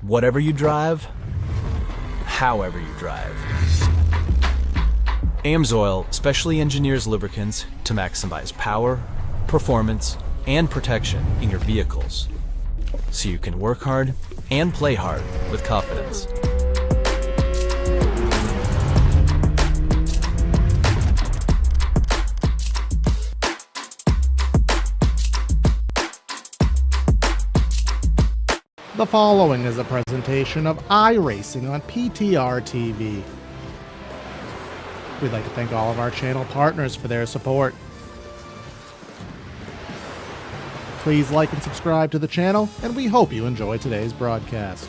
Whatever you drive, however you drive. AMSOIL specially engineers lubricants to maximize power, performance, and protection in your vehicles, so you can work hard and play hard with confidence. The following is a presentation of iRacing on PTR TV. We'd like to thank all of our channel partners for their support. Please like and subscribe to the channel, and we hope you enjoy today's broadcast.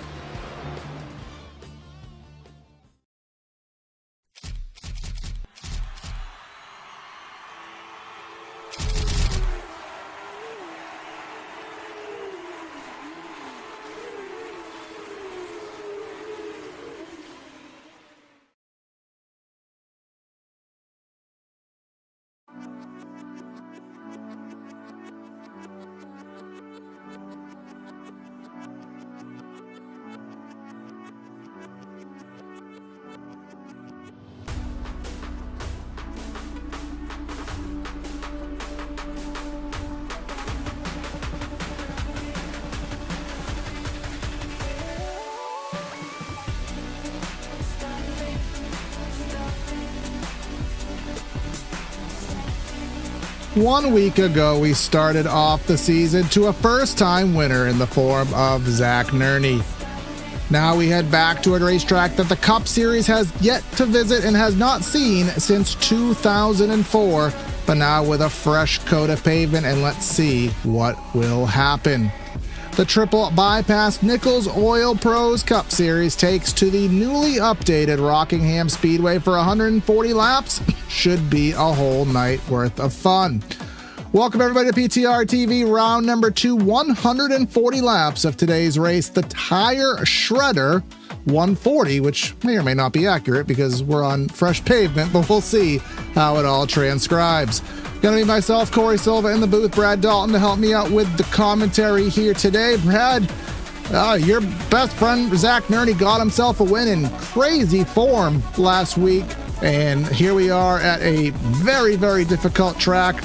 One week ago, we started off the season to a first-time winner in the form of Zach Nerney. Now we head back to a racetrack that the Cup Series has yet to visit and has not seen since 2004, but now with a fresh coat of pavement, and let's see what will happen. The triple bypass Nichols Oil Pros Cup Series takes to the newly updated Rockingham Speedway for 140 laps. Should be a whole night worth of fun. Welcome everybody to PTR TV, round number 2, 140 laps of today's race, the Tire Shredder 140, which may or may not be accurate because we're on fresh pavement, but we'll see how it all transcribes. Gonna be myself, Corey Silva, in the booth, Brad Dalton to help me out with the commentary here today. Brad, your best friend Zach Nerney got himself a win in crazy form last week, and here we are at a very, very difficult track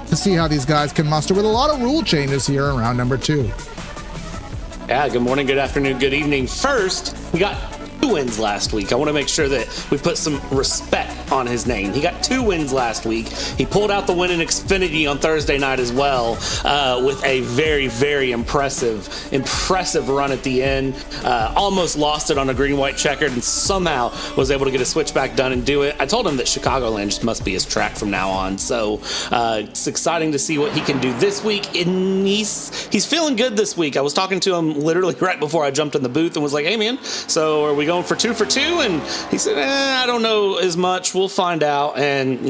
to see how these guys can muster with a lot of rule changes here in round number 2. Yeah, good morning, good afternoon, good evening. First, we got 2 wins last week. I want to make sure that we put some respect on his name. He got 2 wins last week. He pulled out the win in Xfinity on Thursday night as well, with a very, very impressive run at the end. Almost lost it on a green-white checkered and somehow was able to get a switchback done and do it. I told him that Chicagoland just must be his track from now on. So it's exciting to see what he can do this week. And he's feeling good this week. I was talking to him literally right before I jumped in the booth and was like, hey man, so are we going for 2 for 2? And he said, I don't know as much. We'll find out, and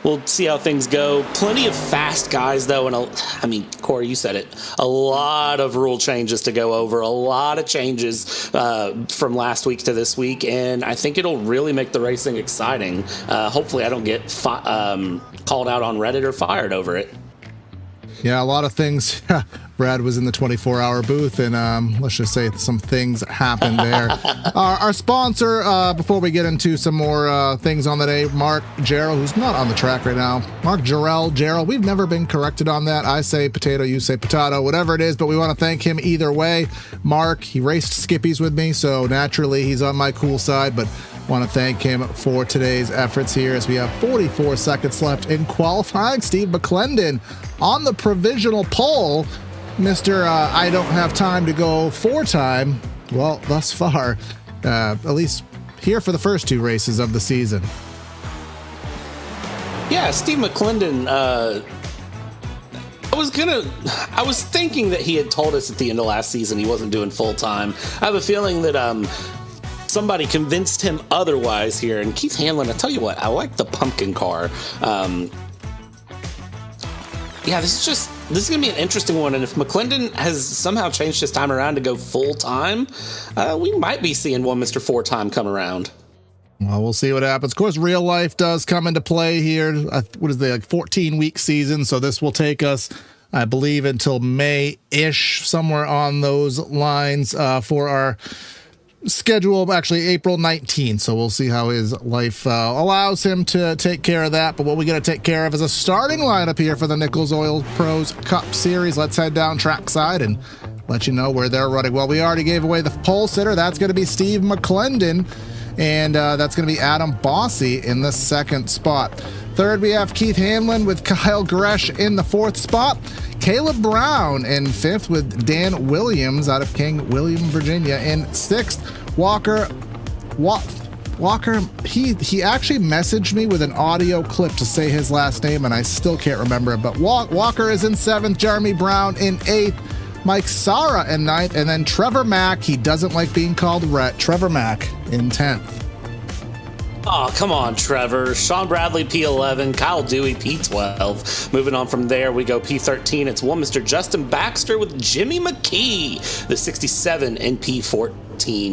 we'll see how things go. Plenty of fast guys though, and Corey, you said it, a lot of rule changes to go over, a lot of changes from last week to this week, and I think it'll really make the racing exciting. Hopefully I don't get called out on Reddit or fired over it. Yeah, a lot of things. Brad was in the 24-hour booth, and let's just say some things happened there. Our sponsor, before we get into some more things on the day, Mark Jarrell, who's not on the track right now. Mark Jarrell, we've never been corrected on that. I say potato, you say potato, whatever it is, but we want to thank him either way. Mark, he raced skippies with me, so naturally he's on my cool side, but want to thank him for today's efforts here as we have 44 seconds left in qualifying. Steve McClendon on the provisional pole. Mr. I don't have time to go 4-time. Well, thus far, at least here for the first 2 races of the season. Yeah, Steve McClendon, I was thinking that he had told us at the end of last season he wasn't doing full-time. I have a feeling that somebody convinced him otherwise here. And Keith Hanlon, I tell you what, I like the pumpkin car. Yeah, this is going to be an interesting one. And if McClendon has somehow changed his time around to go full-time, we might be seeing one Mr. 4-time come around. Well, we'll see what happens. Of course, real life does come into play here. What is the 14-week season? So this will take us I believe, until May-ish, somewhere on those lines, for our schedule, actually April 19th. So we'll see how his life allows him to take care of that. But what we got to take care of is a starting lineup here for the Nichols Oil Pros Cup Series. Let's head down trackside and let you know where they're running. Well, we already gave away the pole sitter. That's going to be Steve McClendon, and that's going to be Adam Bossy in the second spot. Third, we have Keith Hamlin with Kyle Gresh in the fourth spot. Caleb Brown in fifth with Dan Williams out of King William, Virginia in sixth. Walker, he actually messaged me with an audio clip to say his last name, and I still can't remember it. But Walker is in seventh, Jeremy Brown in eighth, Mike Sara in ninth, and then Trevor Mack, he doesn't like being called Rhett, Trevor Mack in 10th. Oh, come on, Trevor. Sean Bradley, P11. Kyle Dewey, P12. Moving on from there, we go P13. It's one Mr. Justin Baxter with Jimmy McKee, the 67, and P14.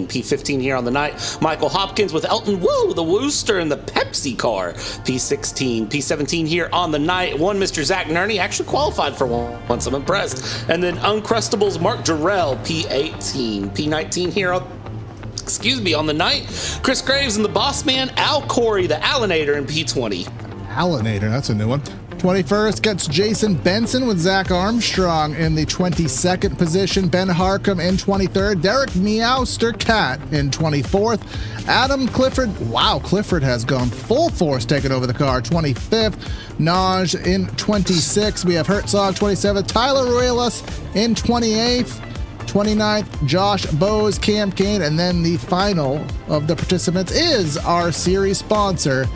P15 here on the night, Michael Hopkins with Elton Woo, the Wooster in the Pepsi car. P16. P17 here on the night, one Mr. Zach Nerney, actually qualified for once. I'm impressed. And then Uncrustables, Mark Jarrell, P18. P19 here on the night, Chris Graves and the Boss Man, Al Corey, the Allinator in P20. Allinator, that's a new one. 21st gets Jason Benson with Zach Armstrong in the 22nd position. Ben Harcum in 23rd. Derek Meowster Cat in 24th. Adam Clifford. Wow, Clifford has gone full force taking over the car. 25th. Naj in 26th. We have Herzog 27th. Tyler Ruelas in 28th. 29th, Josh Bowes, Cam Kane, and then the final of the participants is our series sponsor,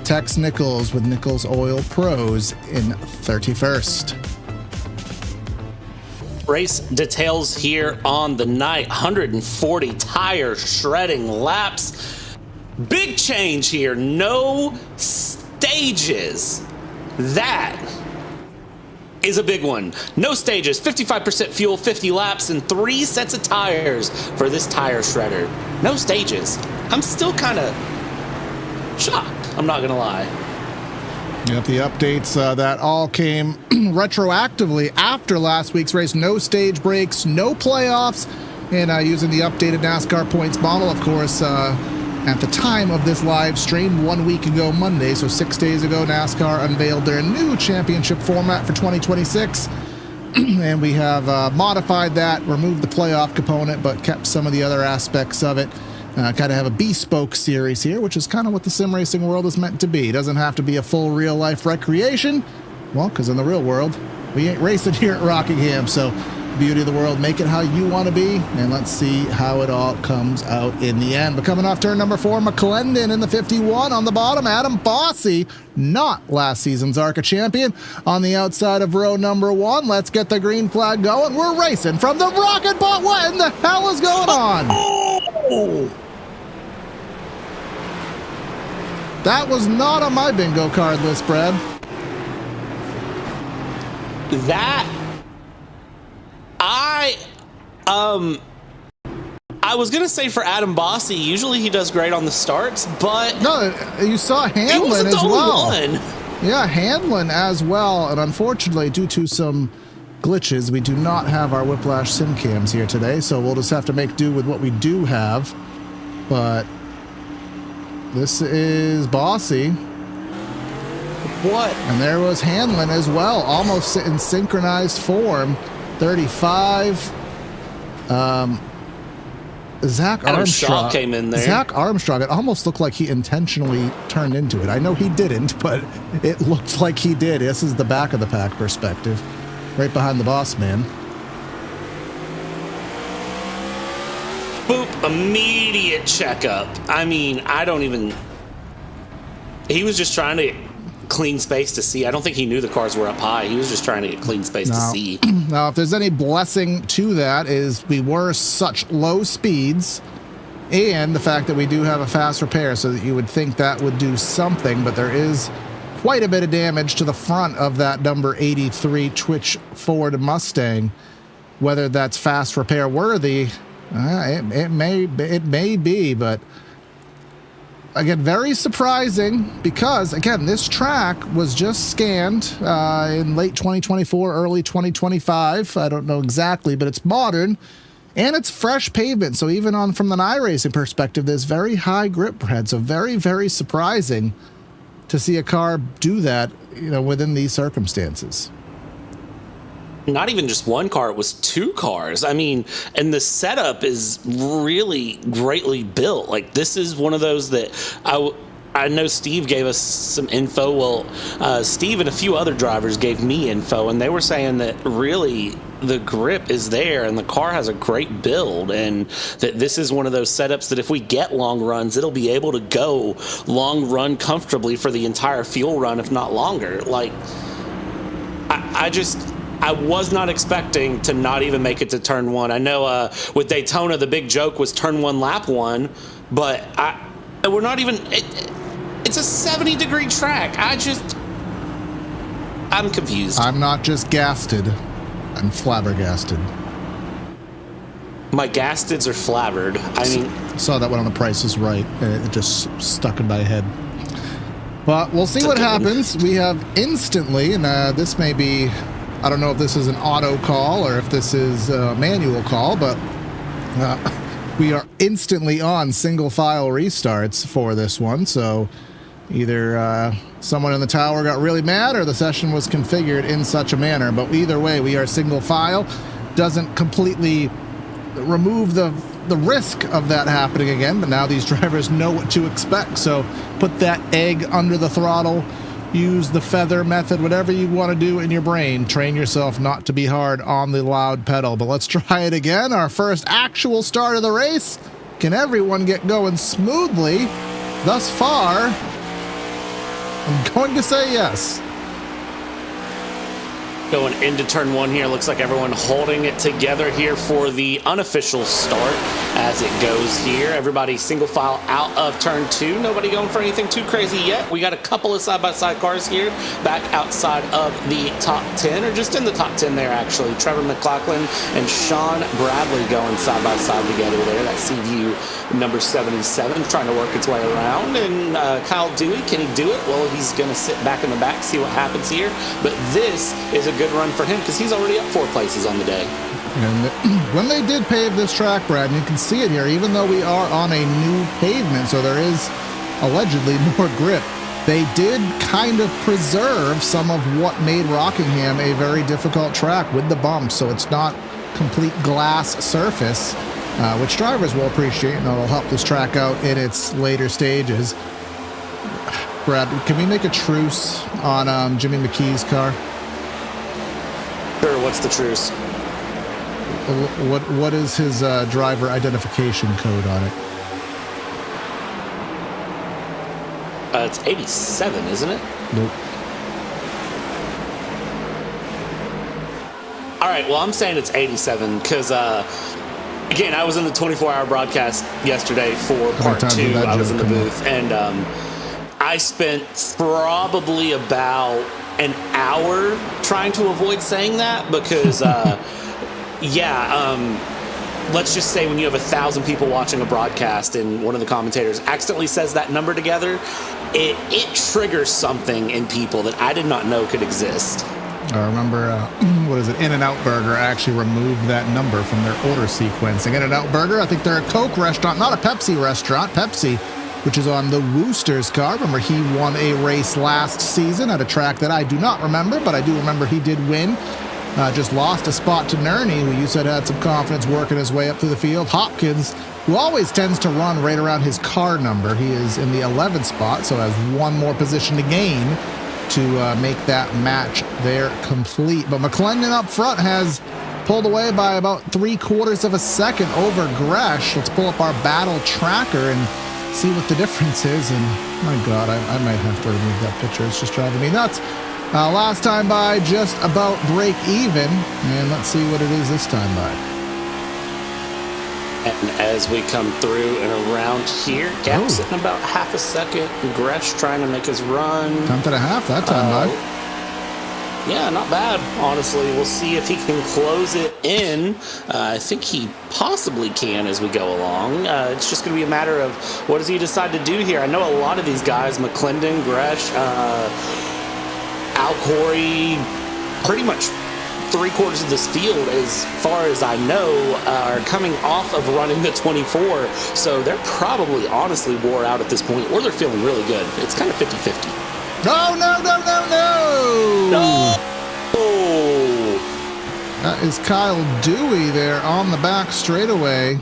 Tex Nichols with Nichols Oil Pros in 31st. Race details here on the night, 140 tire shredding laps. Big change here, no stages. That is a big one. No stages, 55% fuel, 50 laps, and 3 sets of tires for this tire shredder. No stages. I'm still kind of shocked, I'm not gonna lie. Yep, the updates that all came retroactively after last week's race. No stage breaks, no playoffs, and using the updated NASCAR points model, of course, at the time of this live stream 1 week ago Monday, so 6 days ago, NASCAR unveiled their new championship format for 2026. And we have modified that, removed the playoff component, but kept some of the other aspects of it. Kind of have a bespoke series here, which is kind of what the sim racing world is meant to be. It doesn't have to be a full real-life recreation. Well, because in the real world, we ain't racing here at Rockingham, so beauty of the world, make it how you want to be, and let's see how it all comes out in the end. But coming off turn number 4, McClendon in the 51 on the bottom. Adam Bossy, not last season's ARCA champion, on the outside of row number 1. Let's get the green flag going. We're racing from the rocket bot. What in the hell is going on? Oh! That was not on my bingo card list, Brad. I was gonna say for Adam Bossy, usually he does great on the starts, but no, you saw Hamlin as well. Yeah, Hamlin as well, and unfortunately, due to some glitches, we do not have our Whiplash sim cams here today, so we'll just have to make do with what we do have. But this is Bossy. What? And there was Hamlin as well, almost in synchronized form. 35. Zach Armstrong came in there. Zach Armstrong, it almost looked like he intentionally turned into it. I know he didn't, but it looked like he did. This is the back of the pack perspective, right behind the boss man. Boop, immediate checkup. I mean, he was just trying to get clean space to see. I don't think he knew the cars were up high. He was just trying to get clean space to see. Now, if there's any blessing to that, is we were such low speeds and the fact that we do have a fast repair, so that you would think that would do something, but there is quite a bit of damage to the front of that number 83 Twitch Ford Mustang. Whether that's fast repair worthy, it may be, but again, very surprising because, again, this track was just scanned in late 2024, early 2025. I don't know exactly, but it's modern and it's fresh pavement. So even from an iRacing perspective, there's very high grip, Brad. So very, very surprising to see a car do that, within these circumstances. Not even just one car, it was two cars. I mean, and the setup is really greatly built. Like, this is one of those that I know Steve gave us some info. Well, Steve and a few other drivers gave me info, and they were saying that really the grip is there and the car has a great build, and that this is one of those setups that if we get long runs, it'll be able to go long run comfortably for the entire fuel run, if not longer. Like, I was not expecting to not even make it to turn one. I know with Daytona, the big joke was turn one, lap one, but we're not even. It's a 70-degree track. I'm confused. I'm not just gasted. I'm flabbergasted. My gastids are flabbered. I mean, saw that one on The Price is Right, and it just stuck in my head. But we'll see what happens. We have instantly, and this may be. I don't know if this is an auto call or if this is a manual call, but we are instantly on single file restarts for this one. So either someone in the tower got really mad or the session was configured in such a manner. But either way, we are single file. Doesn't completely remove the risk of that happening again, but now these drivers know what to expect. So put that egg under the throttle. Use the feather method, whatever you want to do in your brain. Train yourself not to be hard on the loud pedal. But let's try it again. Our first actual start of the race. Can everyone get going smoothly? Thus far, I'm going to say yes. Going into turn one here, looks like everyone holding it together here for the unofficial start as it goes here. Everybody single file out of turn two. Nobody going for anything too crazy yet. We got a couple of side-by-side cars here back outside of the top 10, or just in the top 10 there, actually. Trevor McLaughlin and Sean Bradley going side-by-side together there. That CVU number 77 trying to work its way around. And Kyle Dewey, can he do it? Well, he's going to sit back in the back, see what happens here. But this is a good run for him because he's already up 4 places on the day. And when they did pave this track, Brad, and you can see it here, even though we are on a new pavement, so there is allegedly more grip, they did kind of preserve some of what made Rockingham a very difficult track with the bumps, so it's not complete glass surface, which drivers will appreciate, and it'll help this track out in its later stages. Brad, can we make a truce on Jimmy McKee's car? Sure, what's the truce? What is his driver identification code on it? It's 87, isn't it? Nope. All right, well, I'm saying it's 87 because, again, I was in the 24-hour broadcast yesterday for part 2. I was in the booth, and I spent probably about an hour trying to avoid saying that because, let's just say when you have 1,000 people watching a broadcast and one of the commentators accidentally says that number together, it triggers something in people that I did not know could exist. I remember, In-N-Out Burger actually removed that number from their order sequencing. In-N-Out Burger, I think they're a Coke restaurant, not a Pepsi restaurant. Pepsi, which is on the Wooster's car. Remember, he won a race last season at a track that I do not remember, but I do remember he did win. Just lost a spot to Nerney, who you said had some confidence working his way up through the field. Hopkins, who always tends to run right around his car number. He is in the 11th spot, so has one more position to gain to make that match there complete. But McClendon up front has pulled away by about 3/4 of a second over Gresh. Let's pull up our battle tracker and see what the difference is. And my God, I might have to remove that picture. It's just driving me nuts. Last time by, just about break even. And let's see what it is this time by. And as we come through and around here, gap sitting about half a second. Gresh trying to make his run. 10.5 that time by. Yeah, not bad, honestly. We'll see if he can close it in. I think he possibly can as we go along. It's just going to be a matter of what does he decide to do here. I know a lot of these guys, McClendon, Gresh, Alcory, pretty much 3/4 of this field, as far as I know, are coming off of running the 24. So they're probably honestly wore out at this point, or they're feeling really good. It's kind of 50-50. No, no, no, no, no! No! That is Kyle Dewey there on the back straightaway.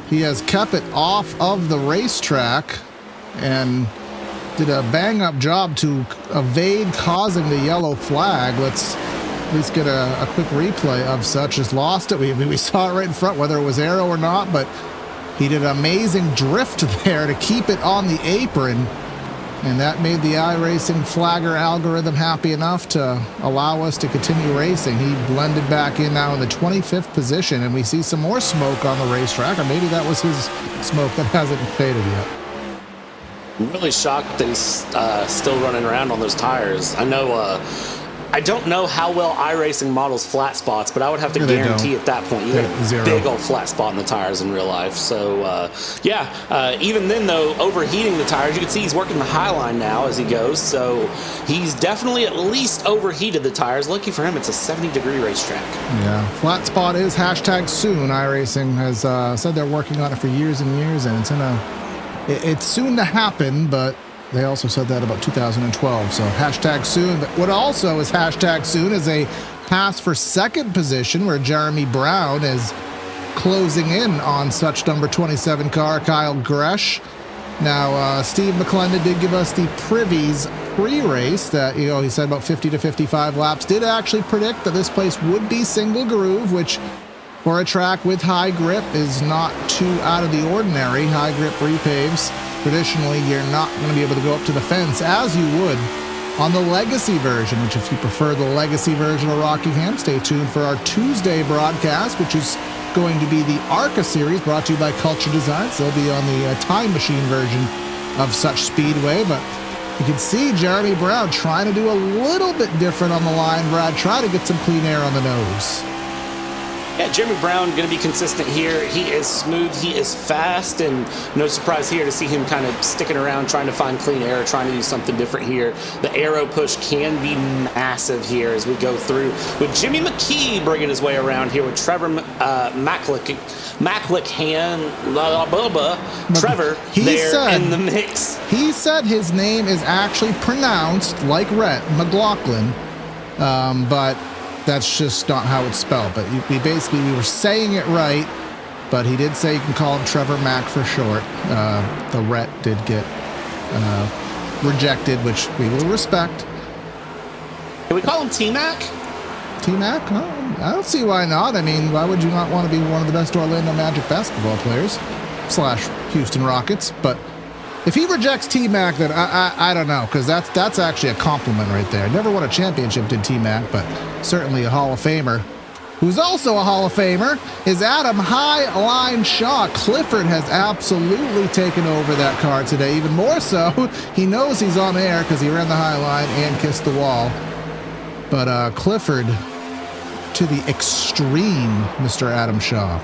He has kept it off of the racetrack and did a bang-up job to evade causing the yellow flag. Let's at least get a quick replay of such. Just lost it. We saw it right in front, whether it was arrow or not, but he did an amazing drift there to keep it on the apron. And that made the iRacing flagger algorithm happy enough to allow us to continue racing. He blended back in now in the 25th position, and we see some more smoke on the racetrack, or maybe that was his smoke that hasn't faded yet. I'm really shocked that he's still running around on those tires. I don't know how well iRacing models flat spots, but I would have to guarantee at that point you got a big old flat spot in the tires in real life. So, even then, though, overheating the tires, you can see he's working the high line now as he goes. So he's definitely at least overheated the tires. Lucky for him, it's a 70-degree racetrack. Yeah, flat spot is #soon. iRacing has said they're working on it for years and years, and it's soon to happen, but they also said that about 2012, so #soon. But what also is #soon is a pass for second position where Jeremy Brown is closing in on such number 27 car, Kyle Gresh. Now, Steve McClendon did give us the privies pre-race that, he said about 50 to 55 laps. Did actually predict that this place would be single groove, which for a track with high grip is not too out of the ordinary. High grip repaves. Traditionally, you're not going to be able to go up to the fence as you would on the Legacy version, which if you prefer the Legacy version of Rockingham, stay tuned for our Tuesday broadcast, which is going to be the ARCA series brought to you by Culture Designs. They'll be on the Time Machine version of such Speedway, but you can see Jeremy Brown trying to do a little bit different on the line, Brad, try to get some clean air on the nose. Yeah, Jeremy Brown going to be consistent here. He is smooth, he is fast, and no surprise here to see him kind of sticking around, trying to find clean air, trying to do something different here. The aero push can be massive here as we go through, with Jimmy McKee bringing his way around here with Trevor McLichan, Trevor there in the mix. He said his name is actually pronounced like Rhett, McLaughlin, but that's just not how it's spelled. But we were saying it right, but he did say you can call him Trevor Mack for short. The Rhett did get rejected, which we will respect. Can we call him T-Mac? T-Mac? I don't see why not. I mean, why would you not want to be one of the best Orlando Magic basketball players / Houston Rockets? But if he rejects T-Mac, then I don't know, because that's actually a compliment right there. Never won a championship, did T-Mac, but certainly a Hall of Famer. Who's also a Hall of Famer is Adam Highline Shaw. Clifford has absolutely taken over that car today, even more so. He knows he's on air because he ran the high line and kissed the wall. But Clifford to the extreme, Mr. Adam Shaw.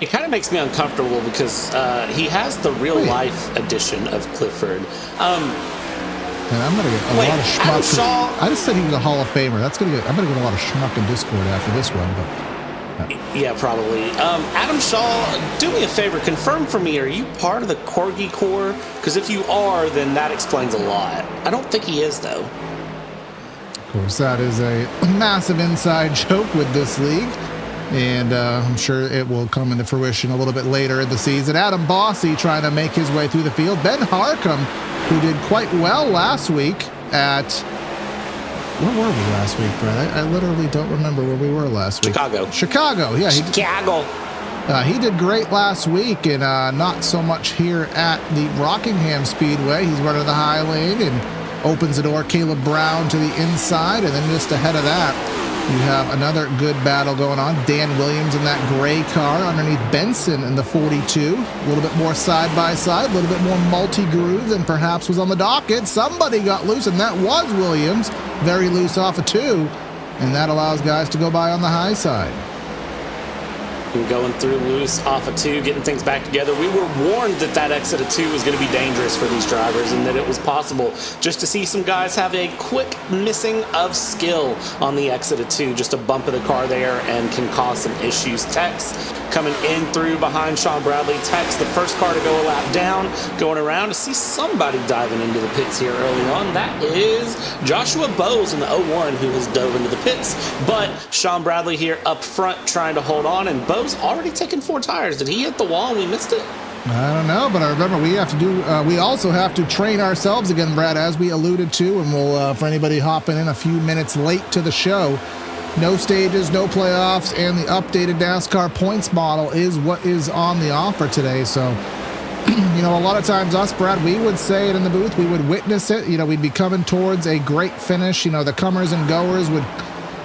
It kind of makes me uncomfortable because he has the real-life edition of Clifford. And I'm gonna get a lot of schmuck. I just said he was a Hall of Famer. I'm gonna get a lot of schmuck in Discord after this one. But yeah, probably. Adam Shaw, do me a favor. Confirm for me. Are you part of the Corgi Corps? Because if you are, then that explains a lot. I don't think he is, though. Of course, that is a massive inside joke with this league. And I'm sure it will come into fruition a little bit later in the season. Adam Bossy trying to make his way through the field. Ben Harcum, who did quite well last week at... Where were we last week, Brad? I literally don't remember where we were last week. Chicago, yeah. Chicago. He did great last week, and not so much here at the Rockingham Speedway. He's running the high lane and opens the door. Caleb Brown to the inside, and then just ahead of that, you have another good battle going on. Dan Williams in that gray car underneath Benson in the 42. A little bit more side-by-side, a little bit more multi-groove than perhaps was on the docket. Somebody got loose, and that was Williams. very loose off of 2, and that allows guys to go by on the high side. And going through loose off of 2, getting things back together. We were warned that that exit of 2 was going to be dangerous for these drivers and that it was possible just to see some guys have a quick missing of skill on the exit of 2, just a bump of the car there and can cause some issues. Tex coming in through behind Sean Bradley. Tex, the first car to go a lap down, going around to see somebody diving into the pits here early on. That is Joshua Bowes in the 01 who has dove into the pits, but Sean Bradley here up front trying to hold on, and Bowes already taken 4 tires. Did he hit the wall and we missed it? I don't know, but I remember we have to do. We also have to train ourselves again, Brad, as we alluded to, and we'll for anybody hopping in a few minutes late to the show. No stages, no playoffs, and the updated NASCAR points model is what is on the offer today. So, you know, a lot of times us, Brad, we would say it in the booth, we would witness it. You know, we'd be coming towards a great finish. You know, the comers and goers would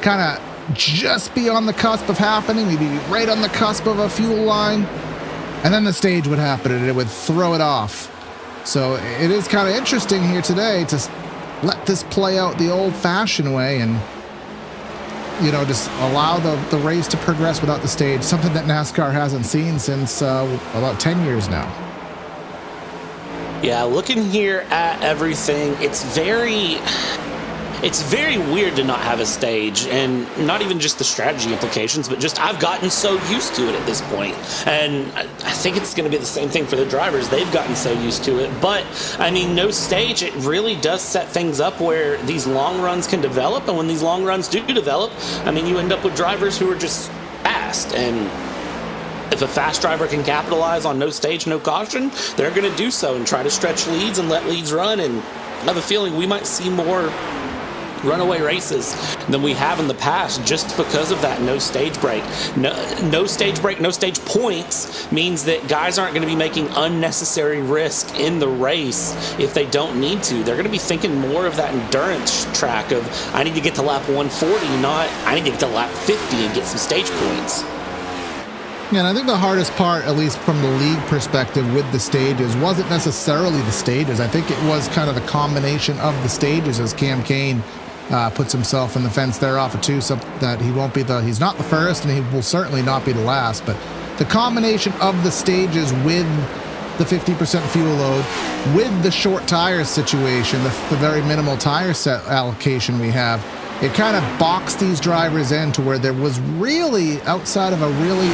kind of just be on the cusp of happening. We'd be right on the cusp of a fuel line, and then the stage would happen and it would throw it off. So it is kind of interesting here today to let this play out the old-fashioned way and, you know, just allow the race to progress without the stage, something that NASCAR hasn't seen since about 10 years now. Yeah, looking here at everything, it's very weird to not have a stage, and not even just the strategy implications, but just I've gotten so used to it at this point. And I think it's going to be the same thing for the drivers. They've gotten so used to it. But, I mean, no stage, it really does set things up where these long runs can develop. And when these long runs do develop, I mean, you end up with drivers who are just fast. And if a fast driver can capitalize on no stage, no caution, they're going to do so and try to stretch leads and let leads run. And I have a feeling we might see more runaway races than we have in the past just because of that no stage break. No stage break, no stage points means that guys aren't going to be making unnecessary risk in the race if they don't need to. They're going to be thinking more of that endurance track of I need to get to lap 140, not I need to get to lap 50 and get some stage points. Yeah, and I think the hardest part, at least from the league perspective with the stages, wasn't necessarily the stages. I think it was kind of the combination of the stages as Cam Kane puts himself in the fence there off of 2, so that he's not the first and he will certainly not be the last, but the combination of the stages with the 50% fuel load, with the short tire situation, the very minimal tire set allocation we have, it kind of boxed these drivers in to where there was really, outside of a really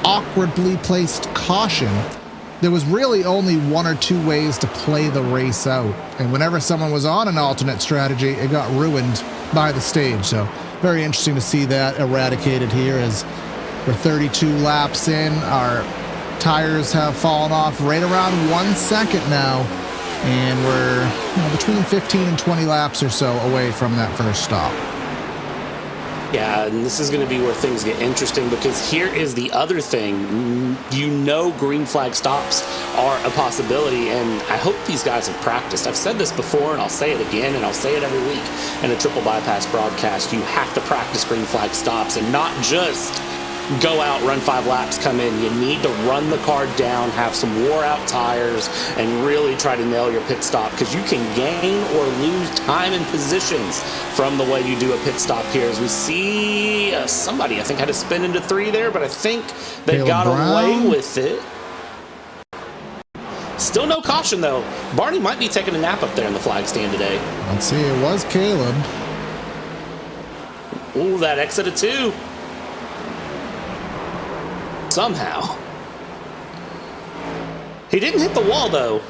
awkwardly placed caution, there was really only 1 or 2 ways to play the race out. And whenever someone was on an alternate strategy, it got ruined by the stage. So very interesting to see that eradicated here as we're 32 laps in. Our tires have fallen off right around 1 second now. And we're between 15 and 20 laps or so away from that first stop. Yeah, and this is going to be where things get interesting because here is the other thing. Green flag stops are a possibility, and I hope these guys have practiced. I've said this before, and I'll say it again, and I'll say it every week in a triple bypass broadcast. You have to practice green flag stops and not just go out, run 5 laps, come in. You need to run the car down, have some wore out tires, and really try to nail your pit stop because you can gain or lose time and positions from the way you do a pit stop here. As we see somebody, I think, had to spin into 3 there, but I think they got away with it. Still no caution, though. Barney might be taking a nap up there in the flag stand today. Let's see, it was Caleb. Ooh, that exit of 2. Somehow. He didn't hit the wall, though.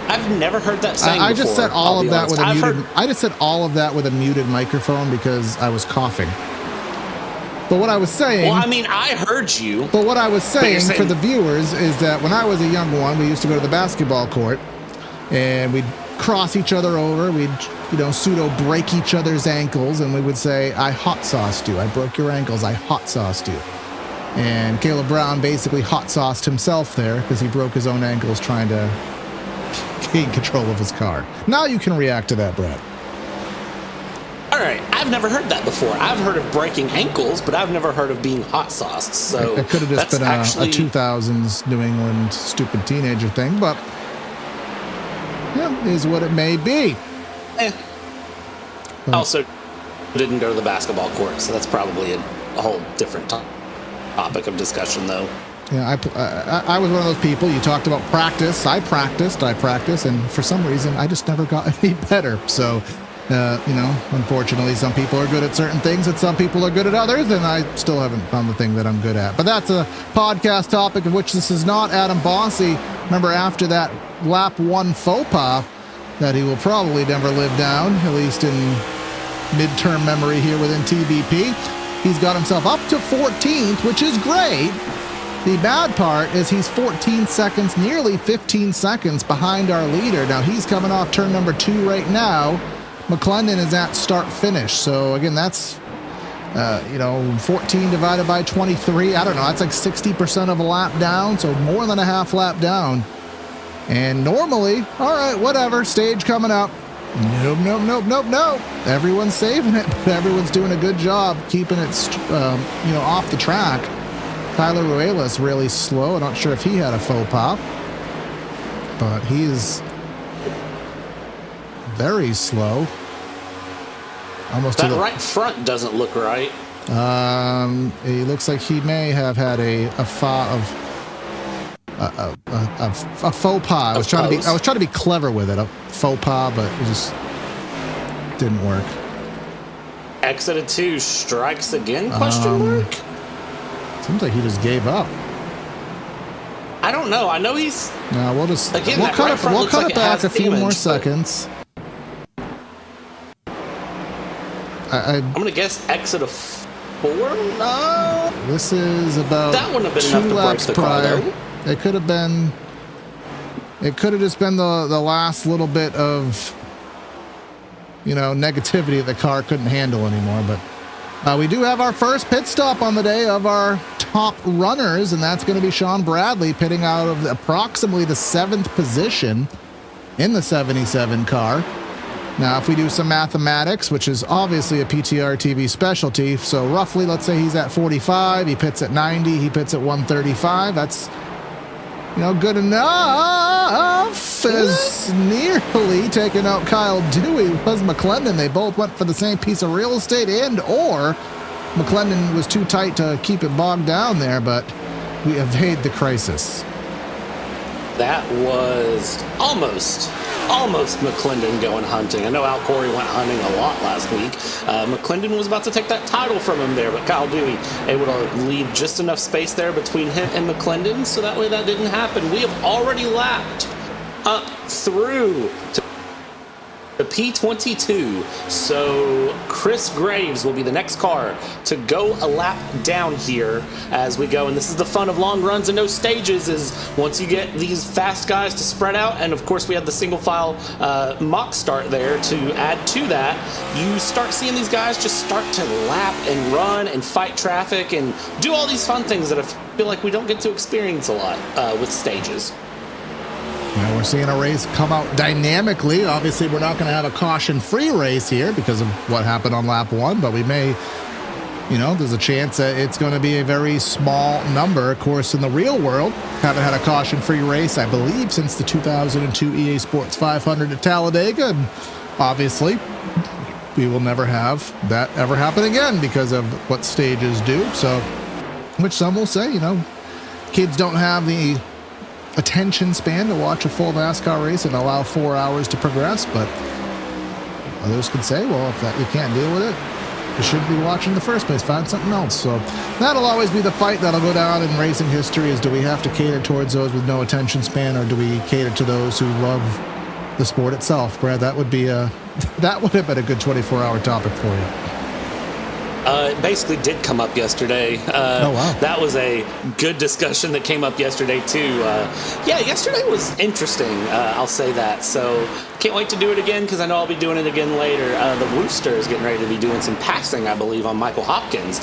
I've never heard that saying I just before, said all of that honest. with a muted. I just said all of that with a muted microphone because I was coughing. But what I was saying. Well, I mean, I heard you. But what I was saying for the viewers is that when I was a young one, we used to go to the basketball court, and we'd cross each other over. We'd, pseudo break each other's ankles, and we would say, I hot sauced you. I broke your ankles. I hot sauced you. And Caleb Brown basically hot sauced himself there because he broke his own ankles trying to gain control of his car. Now you can react to that, Brad. All right, I've never heard that before. I've heard of breaking ankles, but I've never heard of being hot sauced. So it could have just been a 2000s New England stupid teenager thing, but yeah, is what it may be. Also, didn't go to the basketball court, so that's probably a whole different topic of discussion, though. Yeah, I was one of those people. You talked about practice. I practiced, and for some reason, I just never got any better. So, unfortunately, some people are good at certain things and some people are good at others, and I still haven't found the thing that I'm good at. But that's a podcast topic of which this is not. Adam Bossy, remember after that lap 1 faux pas that he will probably never live down, at least in midterm memory here within TBP, he's got himself up to 14th, which is great. The bad part is he's 14 seconds, nearly 15 seconds behind our leader. Now, he's coming off turn number 2 right now. McClendon is at start-finish. So, again, that's, 14 divided by 23. I don't know. That's like 60% of a lap down, so more than a half lap down. And normally, all right, whatever, stage coming up. Nope. Everyone's saving it, but everyone's doing a good job keeping it, off the track. Tyler Ruelas really slow. I'm not sure if he had a faux pas, but he's very slow. Almost that right front doesn't look right. It looks like he may have had a faux pas. I was trying to be clever with it, a faux pas, but it just didn't work. Exit of 2, strikes again? Question mark. Seems like he just gave up. I don't know. I know he's. No, we'll cut it back a few more seconds. I'm gonna guess exit of 4. No. This is about that wouldn't have been 2 enough to laps break the prior. car, though. It could have been. It could have just been the last little bit of, negativity the car couldn't handle anymore. But we do have our first pit stop on the day of our top runners, and that's going to be Sean Bradley pitting out of approximately the 7th position in the 77 car. Now, if we do some mathematics, which is obviously a PTR TV specialty, so roughly, let's say he's at 45, he pits at 90, he pits at 135. That's, good enough. As nearly taking out Kyle Dewey was McClendon. They both went for the same piece of real estate, or McClendon was too tight to keep it bogged down there, but we evade the crisis. That was almost McClendon going hunting. I know Al Corey went hunting a lot last week. McClendon was about to take that title from him there, but Kyle Dewey able to leave just enough space there between him and McClendon, so that way that didn't happen. We have already lapped up through to the P22, so Chris Graves will be the next car to go a lap down here as we go. And this is the fun of long runs and no stages, is once you get these fast guys to spread out, and of course we have the single file mock start there to add to that, you start seeing these guys just start to lap and run and fight traffic and do all these fun things that I feel like we don't get to experience a lot with stages. Now we're seeing a race come out dynamically. Obviously, we're not going to have a caution-free race here because of what happened on lap 1, but we may, there's a chance that it's going to be a very small number. Of course, in the real world, haven't had a caution-free race, I believe, since the 2002 EA Sports 500 at Talladega, and obviously, we will never have that ever happen again because of what stages do. So, which some will say, kids don't have the attention span to watch a full NASCAR race and allow 4 hours to progress, but others could say, well, if that you can't deal with it, you shouldn't be watching in the first place. Find something else. So that'll always be the fight that'll go down in racing history, is do we have to cater towards those with no attention span, or do we cater to those who love the sport itself? Brad, that would have been a good 24-hour topic for you. It basically did come up yesterday. Oh, wow. That was a good discussion that came up yesterday, too. Yeah, yesterday was interesting, I'll say that. So can't wait to do it again because I know I'll be doing it again later. The Wooster is getting ready to be doing some passing, I believe, on Michael Hopkins.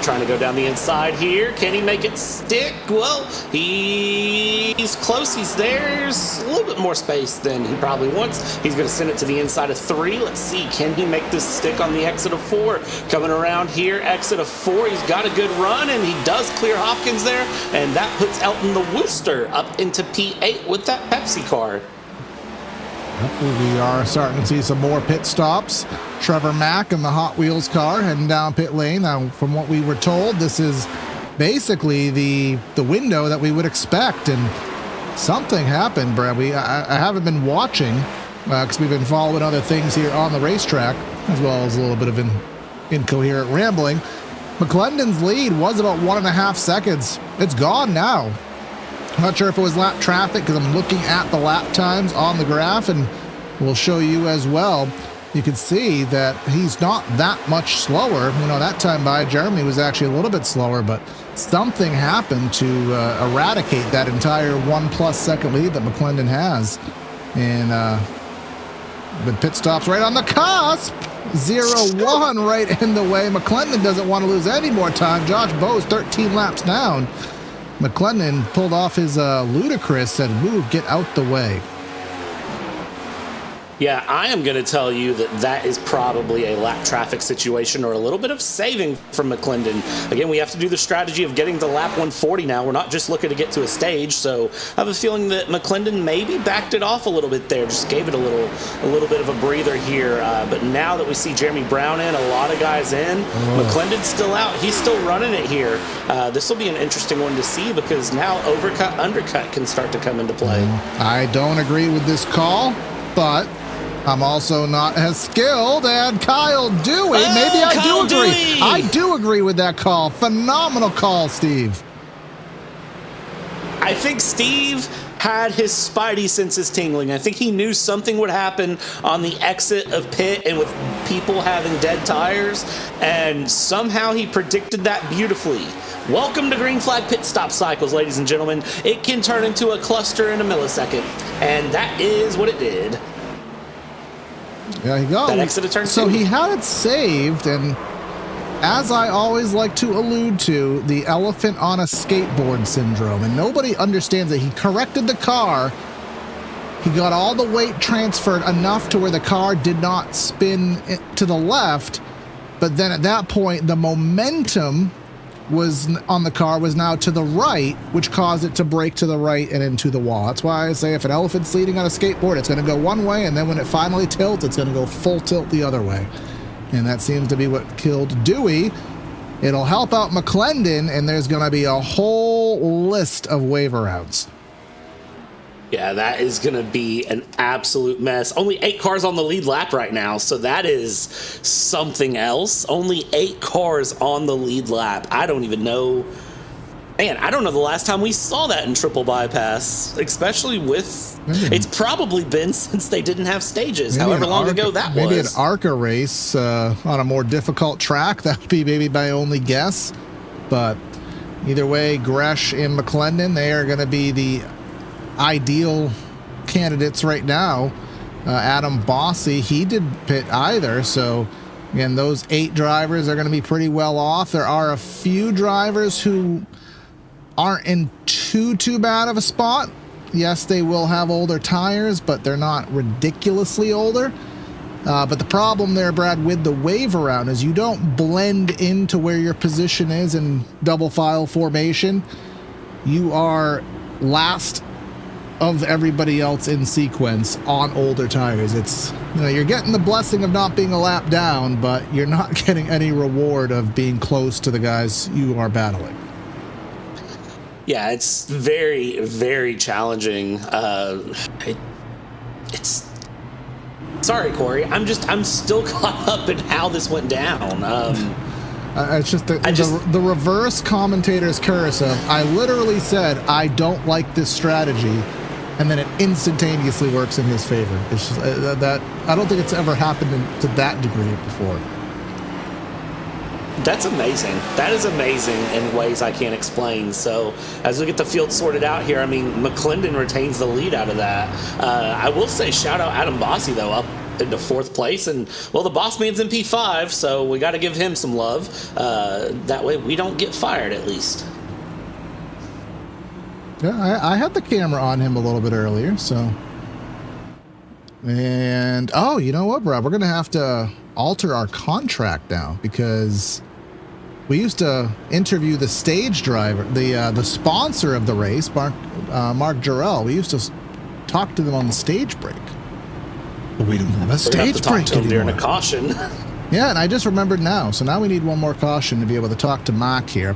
Trying to go down the inside here. Can he make it stick? Well, he's close. He's there. There's a little bit more space than he probably wants. He's going to send it to the inside of 3. Let's see. Can he make this stick on the exit of 4? Coming around here, exit of 4. He's got a good run, and he does clear Hopkins there. And that puts Elton the Wooster up into P8 with that Pepsi car. We are starting to see some more pit stops. Trevor Mack in the Hot Wheels car heading down pit lane. Now, from what we were told, this is basically the window that we would expect, and something happened, Brad. I haven't been watching because we've been following other things here on the racetrack, as well as a little bit of incoherent rambling. McClendon's lead was about 1.5 seconds. It's gone now. I'm not sure if it was lap traffic because I'm looking at the lap times on the graph, and we'll show you as well. You can see that he's not that much slower. You know, that time by Jeremy was actually a little bit slower, but something happened to eradicate that entire 1+ second lead that McClendon has. And the pit stops right on the cusp. 0-1 right in the way. McClendon doesn't want to lose any more time. Josh Bowes 13 laps down. McClendon pulled off his ludicrous, said, move, get out the way. Yeah, I am going to tell you that is probably a lap traffic situation or a little bit of saving from McClendon. Again, we have to do the strategy of getting to lap 140 now. We're not just looking to get to a stage, so I have a feeling that McClendon maybe backed it off a little bit there, just gave it a little bit of a breather here. But now that we see Jeremy Brown in, a lot of guys in, McClendon's still out. He's still running it here. This will be an interesting one to see because now overcut, undercut can start to come into play. I don't agree with this call, but I'm also not as skilled as Kyle Dewey. Maybe I do agree. Dewey. I do agree with that call. Phenomenal call, Steve. I think Steve had his spidey senses tingling. I think he knew something would happen on the exit of pit and with people having dead tires, and somehow he predicted that beautifully. Welcome to Green Flag Pit Stop Cycles, ladies and gentlemen. It can turn into a cluster in a millisecond, and that is what it did. There you go. That exit of turn so 2. he had it saved, and as I always like to allude to, the elephant on a skateboard syndrome, and nobody understands that he corrected the car. He got all the weight transferred enough to where the car did not spin to the left, but then at that point, the momentum was on the car was now to the right, which caused it to brake to the right and into the wall. That's why I say if an elephant's leading on a skateboard, it's going to go one way, and then when it finally tilts, it's going to go full tilt the other way. And that seems to be what killed Dewey. It'll help out McClendon, and there's going to be a whole list of waiver outs. Yeah, that is going to be an absolute mess. Only 8 cars on the lead lap right now, so that is something else. Only 8 cars on the lead lap. I don't even know. Man, I don't know the last time we saw that in triple bypass, especially with... It's probably been since they didn't have stages, however long ago that was. Maybe an ARCA race on a more difficult track. That would be maybe my only guess. But either way, Gresh and McClendon, they are going to be the ideal candidates right now. Adam Bossy, he didn't pit either, so again, those 8 drivers are going to be pretty well off. There are a few drivers who aren't in too bad of a spot. Yes, they will have older tires, but they're not ridiculously older. But the problem there, Brad, with the wave around is you don't blend into where your position is in double file formation. You are last of everybody else in sequence on older tires. It's, you know, you're getting the blessing of not being a lap down, but you're not getting any reward of being close to the guys you are battling. Yeah, it's very, very challenging. It's sorry, Corey. I'm still caught up in how this went down. It's just the reverse commentator's curse of, I literally said I don't like this strategy, and then it instantaneously works in his favor. It's just that I don't think it's ever happened to that degree before. That's amazing. That is amazing in ways I can't explain. So as we get the field sorted out here, I mean, McClendon retains the lead out of that. I will say shout out Adam Bossi, though, up into fourth place. And, well, the boss man's in P5, so we got to give him some love. That way we don't get fired, at least. Yeah, I had the camera on him a little bit earlier, so. And, oh, you know what, bro? We're going to have to alter our contract now because we used to interview the stage driver, the sponsor of the race, Mark Jarrell. We used to talk to them on the stage break. But we don't have a stage break anymore. During a caution. Yeah, and I just remembered now. So now we need one more caution to be able to talk to Mark here,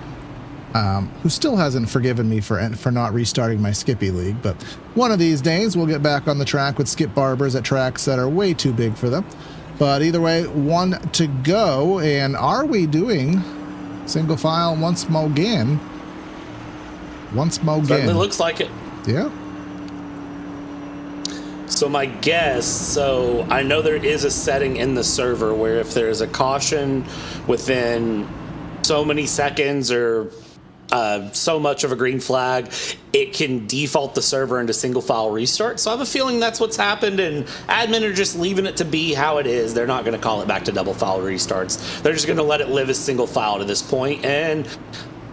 who still hasn't forgiven me for not restarting my Skippy League. But one of these days, we'll get back on the track with Skip Barbers at tracks that are way too big for them. But either way, one to go. And are we doing single file once more again? Once more again. Certainly looks like it. Yeah. So my guess, so I know there is a setting in the server where if there's a caution within so many seconds or so much of a green flag, it can default the server into single file restart. So I have a feeling that's what's happened, and admin are just leaving it to be how it is. They're not going to call it back to double file restarts. They're just going to let it live as single file to this point. And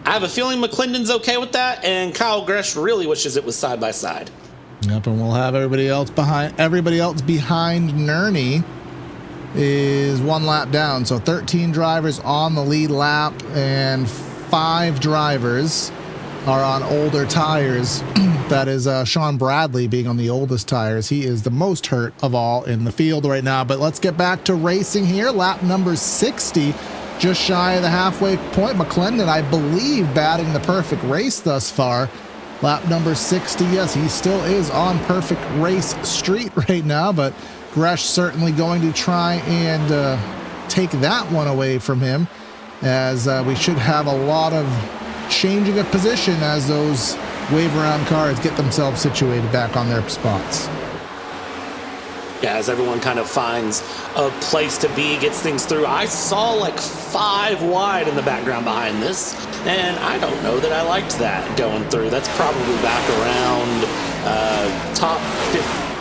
I have a feeling McClendon's okay with that, and Kyle Gresh really wishes it was side by side. Yep, and we'll have everybody else behind Nerney is one lap down. So 13 drivers on the lead lap, and 5 drivers are on older tires. That is Sean Bradley being on the oldest tires. He is the most hurt of all in the field right now. But let's get back to racing here. Lap number 60, just shy of the halfway point. McClendon, I believe, batting the perfect race thus far. Lap number 60, yes, he still is on perfect race street right now, but Gresh certainly going to try and take that one away from him, as we should have a lot of changing of position as those wave around cars get themselves situated back on their spots. Yeah, as everyone kind of finds a place to be, gets things through. I saw like 5 wide in the background behind this, and I don't know that I liked that going through. That's probably back around top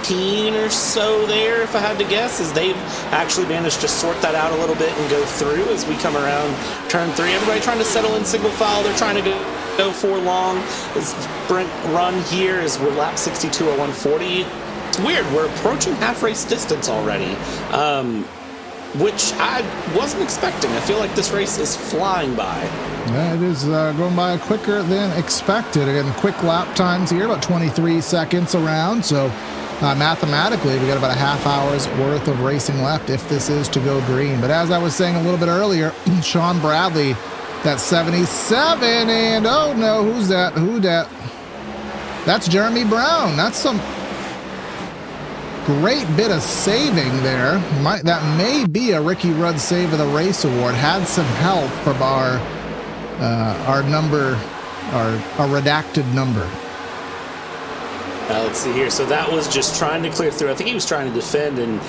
15 or so there, if I had to guess, as they've actually managed to sort that out a little bit and go through as we come around turn 3. Everybody trying to settle in single file. They're trying to go for long. This sprint run here is we're lap 62 at 140. It's weird. We're approaching half race distance already, which I wasn't expecting. I feel like this race is flying by. Yeah, it is going by quicker than expected. Again, quick lap times here, about 23 seconds around. So mathematically, we got about a half hour's worth of racing left if this is to go green. But as I was saying a little bit earlier, Sean Bradley, that's 77, and oh no, who's that? Who that? That's Jeremy Brown. That's some great bit of saving there. That may be a Ricky Rudd Save of the Race award. Had some help from our redacted number. Let's see here. So that was just trying to clear through. I think he was trying to defend, and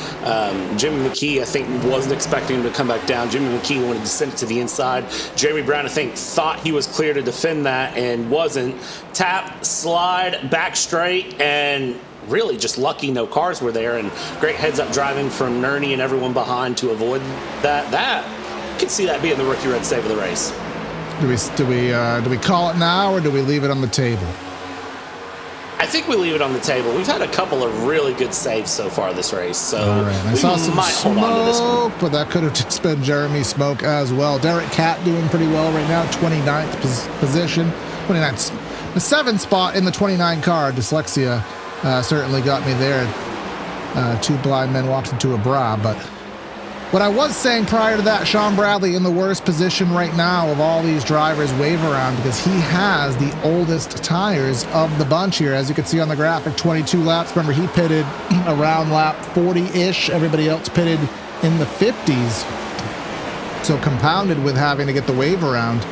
Jimmy McKee, I think, wasn't expecting him to come back down. Jimmy McKee wanted to send it to the inside. Jeremy Brown, I think, thought he was clear to defend that and wasn't. Tap, slide, back straight, and really just lucky no cars were there, and great heads-up driving from Nerney and everyone behind to avoid that. You could see that being the Rookie Red Save of the race. Do we call it now, or do we leave it on the table? I think we leave it on the table. We've had a couple of really good saves so far this race, so all right. I saw some hold on to this one. But that could have just been Jeremy Smoke as well. Derek Catt doing pretty well right now, 29th position. 29th, the 7th spot in the 29 car. Dyslexia certainly got me there. 2 blind men walked into a bra. But what I was saying prior to that, Sean Bradley in the worst position right now of all these drivers wave around, because he has the oldest tires of the bunch here. As you can see on the graphic, 22 laps. Remember, he pitted around lap 40-ish. Everybody else pitted in the 50s. So compounded with having to get the wave around,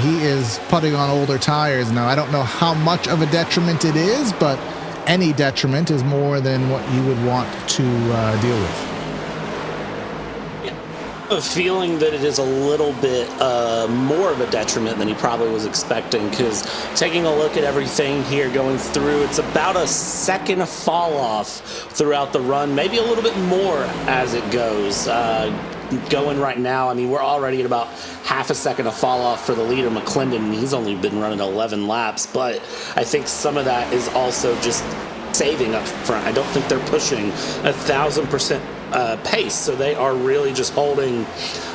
he is putting on older tires. Now, I don't know how much of a detriment it is, but any detriment is more than what you would want to deal with. a feeling that it is a little bit more of a detriment than he probably was expecting, because taking a look at everything here going through, it's about a second of fall off throughout the run, maybe a little bit more as it goes. Going right now, I mean, we're already at about half a second of fall off for the leader, McClendon. He's only been running 11 laps, but I think some of that is also just saving up front. I don't think they're pushing 1,000% pace, so they are really just holding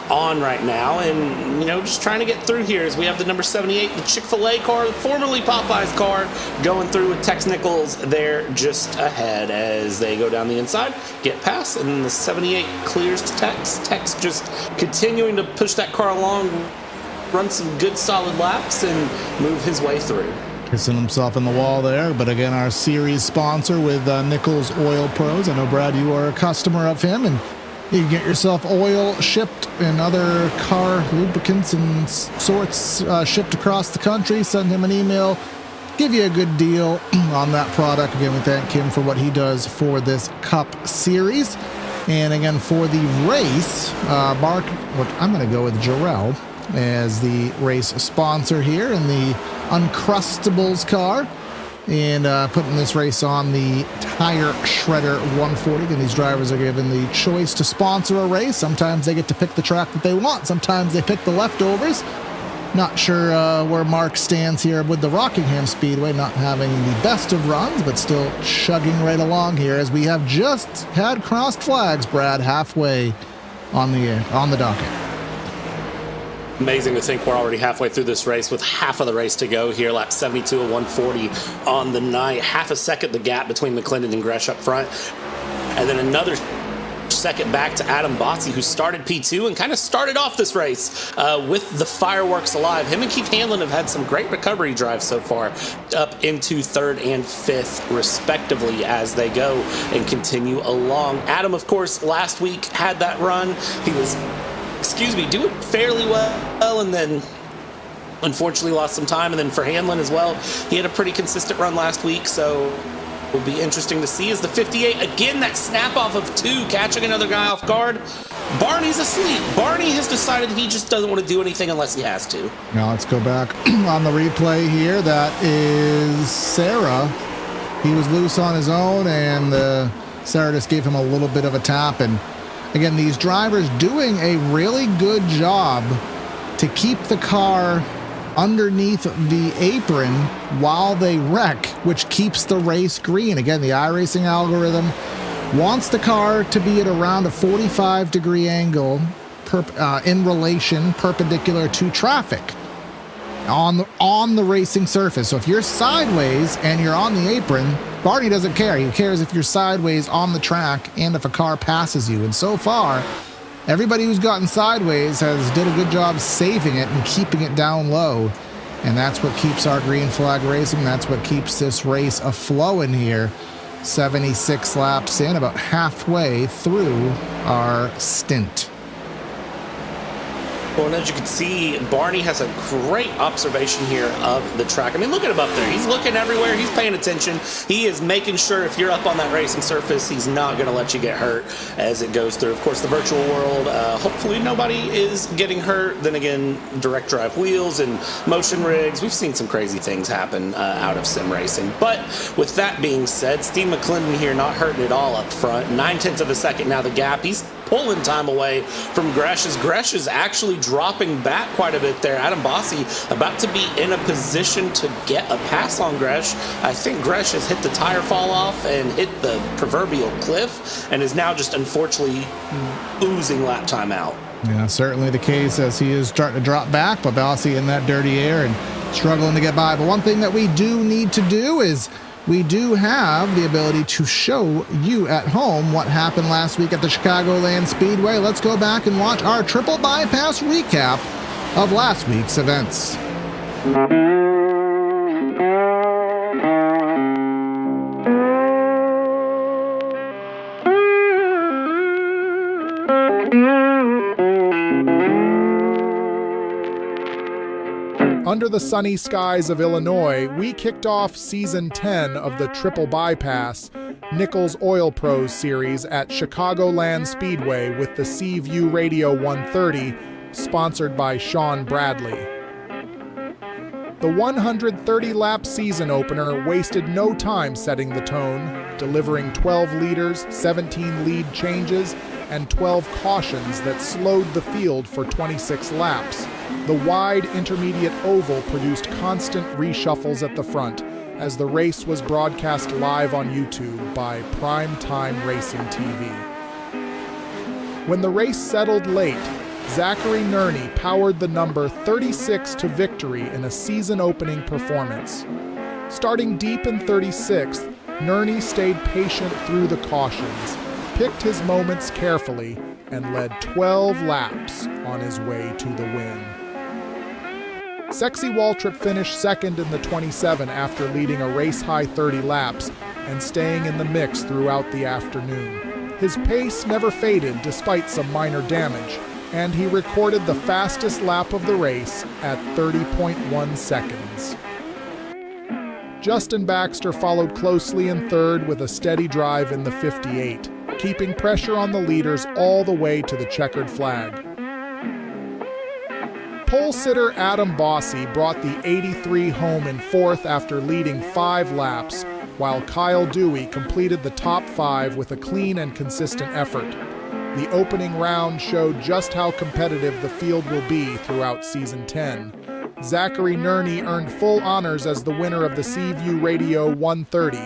on right now and, just trying to get through here as we have the number 78, the Chick-fil-A car, formerly Popeye's car, going through with Tex Nichols there just ahead as they go down the inside, get past, and the 78 clears to Tex. Tex just continuing to push that car along, run some good solid laps, and move his way through. Kissing himself in the wall there, but again, our series sponsor with Nichols Oil Pros. I know, Brad, you are a customer of him, and you can get yourself oil shipped and other car lubricants and sorts shipped across the country. Send him an email, give you a good deal on that product. Again, we thank him for what he does for this Cup Series. And again, for the race, I'm going to go with Jarrell as the race sponsor here in the Uncrustables car, and putting this race on the Tire Shredder 140. And these drivers are given the choice to sponsor a race. Sometimes they get to pick the track that they want. Sometimes they pick the leftovers. Not sure where Mark stands here with the Rockingham Speedway, not having the best of runs, but still chugging right along here as we have just had crossed flags, Brad, halfway on the docket. Amazing to think we're already halfway through this race with half of the race to go here. Lap 72 of 140 on the night. Half a second the gap between McClendon and Gresh up front. And then another second back to Adam Botzi, who started P2 and kind of started off this race with the fireworks alive. Him and Keith Hanlon have had some great recovery drives so far, up into third and fifth respectively as they go and continue along. Adam, of course, last week had that run. He was doing fairly well, and then unfortunately lost some time. And then for Hanlon as well, he had a pretty consistent run last week, so will be interesting to see as the 58, again, that snap off of two, catching another guy off guard. Barney's asleep. Barney has decided he just doesn't want to do anything unless he has to. Now let's go back on the replay here. That is Sarah. He was loose on his own, and Sarah just gave him a little bit of a tap. And again, these drivers doing a really good job to keep the car underneath the apron while they wreck, which keeps the race green. Again, the iRacing algorithm wants the car to be at around a 45-degree angle in relation perpendicular to traffic on the racing surface. So if you're sideways and you're on the apron, Barney doesn't care. He cares if you're sideways on the track and if a car passes you. And so far, everybody who's gotten sideways has did a good job saving it and keeping it down low. And that's what keeps our green flag racing. That's what keeps this race a-flowing here. 76 laps in, about halfway through our stint. Well, and as you can see, Barney has a great observation here of the track. I mean, look at him up there. He's looking everywhere. He's paying attention. He is making sure if you're up on that racing surface, he's not going to let you get hurt as it goes through. Of course, the virtual world, hopefully nobody is getting hurt. Then again, direct drive wheels and motion rigs. We've seen some crazy things happen out of sim racing. But with that being said, Steve McClendon here not hurting at all up front. 9/10 of a second now the gap. He's pulling time away from Gresh as Gresh is actually dropping back quite a bit there. Adam Bossi about to be in a position to get a pass on Gresh. I think Gresh has hit the tire fall off and hit the proverbial cliff and is now just unfortunately oozing lap time out. Yeah, certainly the case as he is starting to drop back, but Bossi in that dirty air and struggling to get by. But one thing that we do need to do is we do have the ability to show you at home what happened last week at the Chicagoland Speedway. Let's go back and watch our triple bypass recap of last week's events. Under the sunny skies of Illinois, we kicked off Season 10 of the Triple Bypass Nichols Oil Pros series at Chicagoland Speedway with the Seaview Radio 130, sponsored by Sean Bradley. The 130-lap season opener wasted no time setting the tone, delivering 12 leaders, 17 lead changes, and 12 cautions that slowed the field for 26 laps. The wide intermediate oval produced constant reshuffles at the front as the race was broadcast live on YouTube by Prime Time Racing TV. When the race settled late, Zachary Nerney powered the number 36 to victory in a season-opening performance. Starting deep in 36th, Nerney stayed patient through the cautions, picked his moments carefully, and led 12 laps on his way to the win. Sexy Waltrip finished second in the 27 after leading a race-high 30 laps and staying in the mix throughout the afternoon. His pace never faded despite some minor damage, and he recorded the fastest lap of the race at 30.1 seconds. Justin Baxter followed closely in third with a steady drive in the 58, keeping pressure on the leaders all the way to the checkered flag. Pole sitter Adam Bossy brought the 83 home in fourth after leading 5 laps, while Kyle Dewey completed the top 5 with a clean and consistent effort. The opening round showed just how competitive the field will be throughout Season 10. Zachary Nerney earned full honors as the winner of the Seaview Radio 130,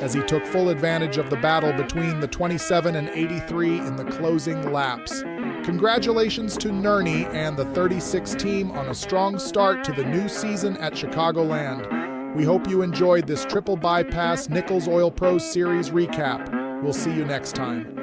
as he took full advantage of the battle between the 27 and 83 in the closing laps. Congratulations to Nerney and the 36 team on a strong start to the new season at Chicagoland. We hope you enjoyed this triple bypass Nichols Oil Pros Series recap. We'll see you next time.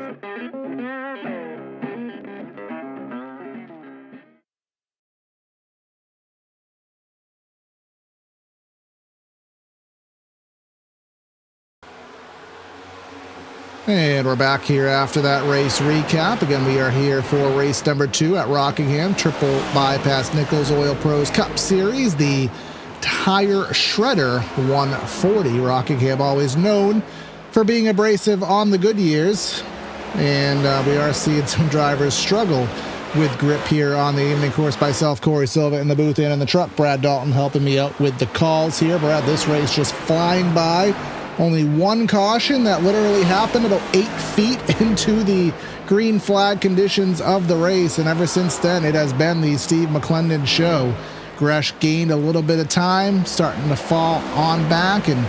And we're back here after that race recap. Again, we are here for race number 2 at Rockingham, triple bypass Nichols Oil Pros Cup Series, the Tire Shredder 140. Rockingham always known for being abrasive on the good years, and we are seeing some drivers struggle with grip here on the evening. Of course, myself, Corey Silva in the booth and in the truck. Brad Dalton helping me out with the calls here. Brad, this race just flying by. Only one caution that literally happened about 8 feet into the green flag conditions of the race, and ever since then it has been the Steve McClendon show. Gresh gained a little bit of time, starting to fall on back, and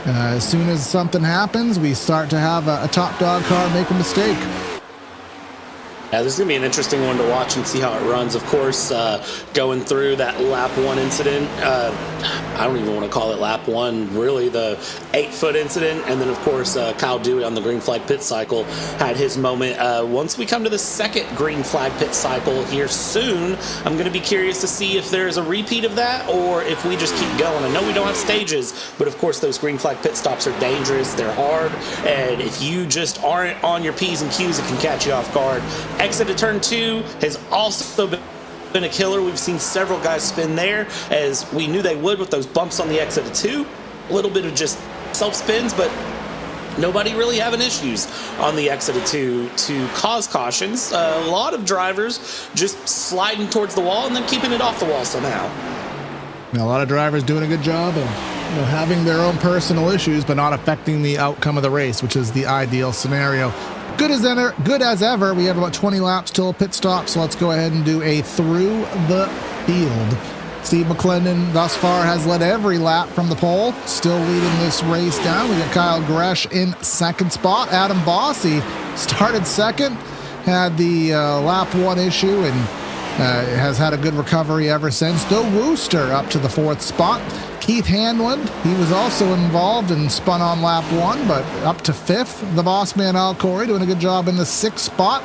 as soon as something happens, we start to have a top dog car make a mistake. Yeah, this is going to be an interesting one to watch and see how it runs. Of course, going through that lap 1 incident, I don't even want to call it lap 1, really the 8-foot incident. And then, of course, Kyle Dewey on the green flag pit cycle had his moment. Once we come to the second green flag pit cycle here soon, I'm going to be curious to see if there's a repeat of that or if we just keep going. I know we don't have stages, but of course those green flag pit stops are dangerous. They're hard. And if you just aren't on your P's and Q's, it can catch you off guard. Exit of turn 2 has also been a killer. We've seen several guys spin there, as we knew they would with those bumps on the exit of 2. A little bit of just self-spins, but nobody really having issues on the exit of 2 to cause cautions. A lot of drivers just sliding towards the wall and then keeping it off the wall somehow. A lot of drivers doing a good job of having their own personal issues, but not affecting the outcome of the race, which is the ideal scenario. Good as ever. We have about 20 laps till a pit stop, so let's go ahead and do a through the field. Steve McClendon thus far has led every lap from the pole, still leading this race down. We got Kyle Gresh in second spot. Adam Bossy started second, had the lap 1 issue, and has had a good recovery ever since. Though Wooster up to the 4th spot. Keith Hanlon, he was also involved and spun on lap 1, but up to 5th. The boss man, Al Corey, doing a good job in the 6th spot.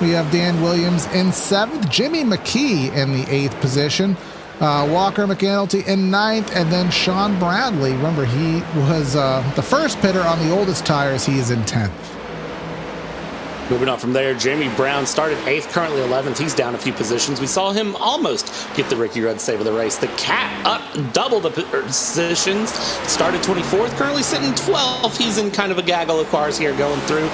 We have Dan Williams in 7th. Jimmy McKee in the 8th position. Walker McAnulty in 9th, and then Sean Bradley. Remember, he was the first pitter on the oldest tires. He is in 10th. Moving on from there, Jeremy Brown started 8th, currently 11th. He's down a few positions. We saw him almost get the Ricky Rudd save of the race. The Cat up double the positions. Started 24th, currently sitting 12th. He's in kind of a gaggle of cars here going through.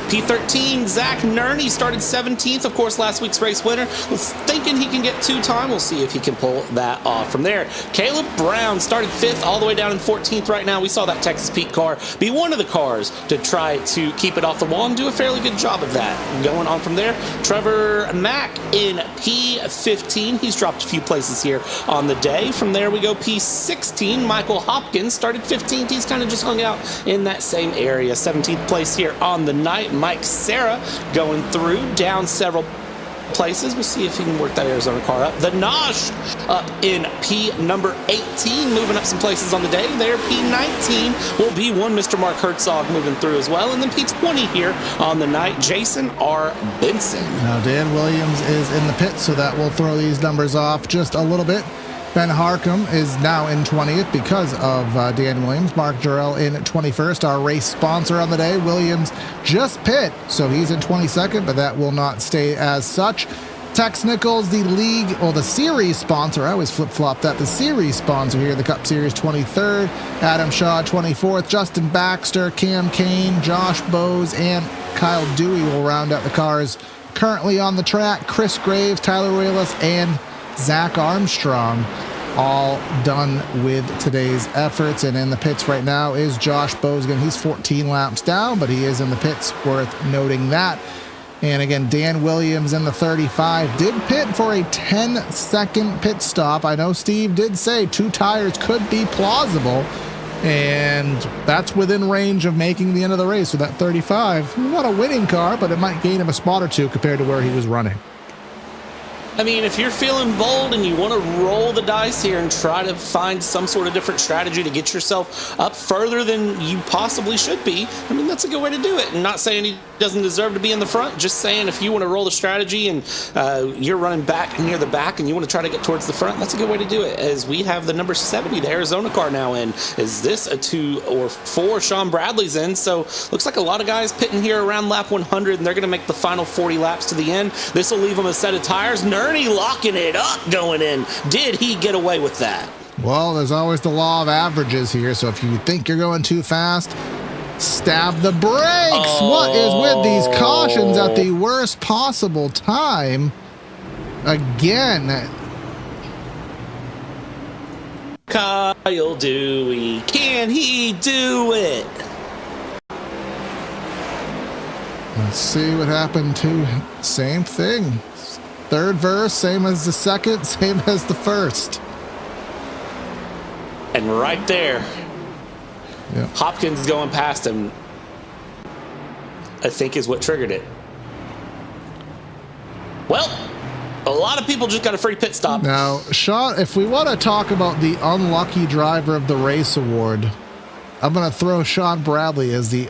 P13, Zach Nerney started 17th, of course, last week's race winner. Was thinking he can get 2-time. We'll see if he can pull that off from there. Caleb Brown started 5th, all the way down in 14th right now. We saw that Texas Pete car be one of the cars to try to keep it off the wall and do a fairly good job of that. Going on from there, Trevor Mack in P15. He's dropped a few places here on the day. From there we go P16. Michael Hopkins started 15th. He's kind of just hung out in that same area. 17th place here on the night. Mike Serra going through, down several places. We'll see if he can work that Arizona car up. The Nosh up in P number 18, moving up some places on the day. There, P19 will be one Mr. Mark Herzog moving through as well. And then P20 here on the night, Jason R. Benson. Now, Dan Williams is in the pit, so that will throw these numbers off just a little bit. Ben Harcum is now in 20th because of Dan Williams. Mark Jarrell in 21st. Our race sponsor on the day, Williams, just pit, so he's in 22nd, but that will not stay as such. Tex Nichols, the league, or the series sponsor. I always flip-flop that. The series sponsor here, the Cup Series, 23rd. Adam Shaw, 24th. Justin Baxter, Cam Kane, Josh Bowes, and Kyle Dewey will round out the cars currently on the track. Chris Graves, Tyler Wheelis, and Zach Armstrong all done with today's efforts. And in the pits right now is Josh Bosgan. He's 14 laps down, but he is in the pits, worth noting that. And again, Dan Williams in the 35 did pit for a 10-second pit stop. I know Steve did say 2 tires could be plausible, and that's within range of making the end of the race. So that 35, not a winning car, but it might gain him a spot or two compared to where he was running. I mean, if you're feeling bold and you want to roll the dice here and try to find some sort of different strategy to get yourself up further than you possibly should be, I mean, that's a good way to do it. And not saying he doesn't deserve to be in the front, just saying if you want to roll the strategy and you're running back near the back and you want to try to get towards the front, that's a good way to do it. As we have the number 70, the Arizona car now in. Is this a 2 or 4? Sean Bradley's in, so looks like a lot of guys pitting here around lap 100, and they're going to make the final 40 laps to the end. This will leave them a set of tires. Nerney locking it up going in. Did he get away with that? Well, there's always the law of averages here, so if you think you're going too fast, stab the brakes. What is with these cautions at the worst possible time? Again. Kyle Dewey, can he do it? Let's see what happened to same thing. Third verse, same as the second, same as the first. And right there, Yep. Hopkins going past him, I think is what triggered it. Well, a lot of people just got a free pit stop. Now, Sean, if we want to talk about the unlucky driver of the race award, I'm going to throw Sean Bradley as the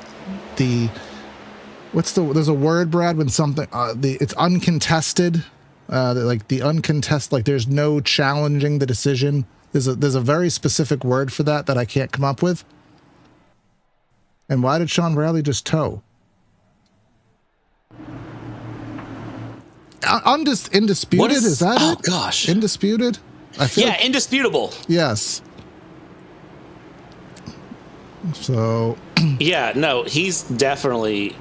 there's a word, Brad, when something it's uncontested, like there's no challenging the decision. There's a very specific word for that I can't come up with. And why did Sean Bradley just tow? Indisputed, is that oh, it? Gosh. Indisputed? I feel Yeah, indisputable. Yes. So. Yeah, no, he's definitely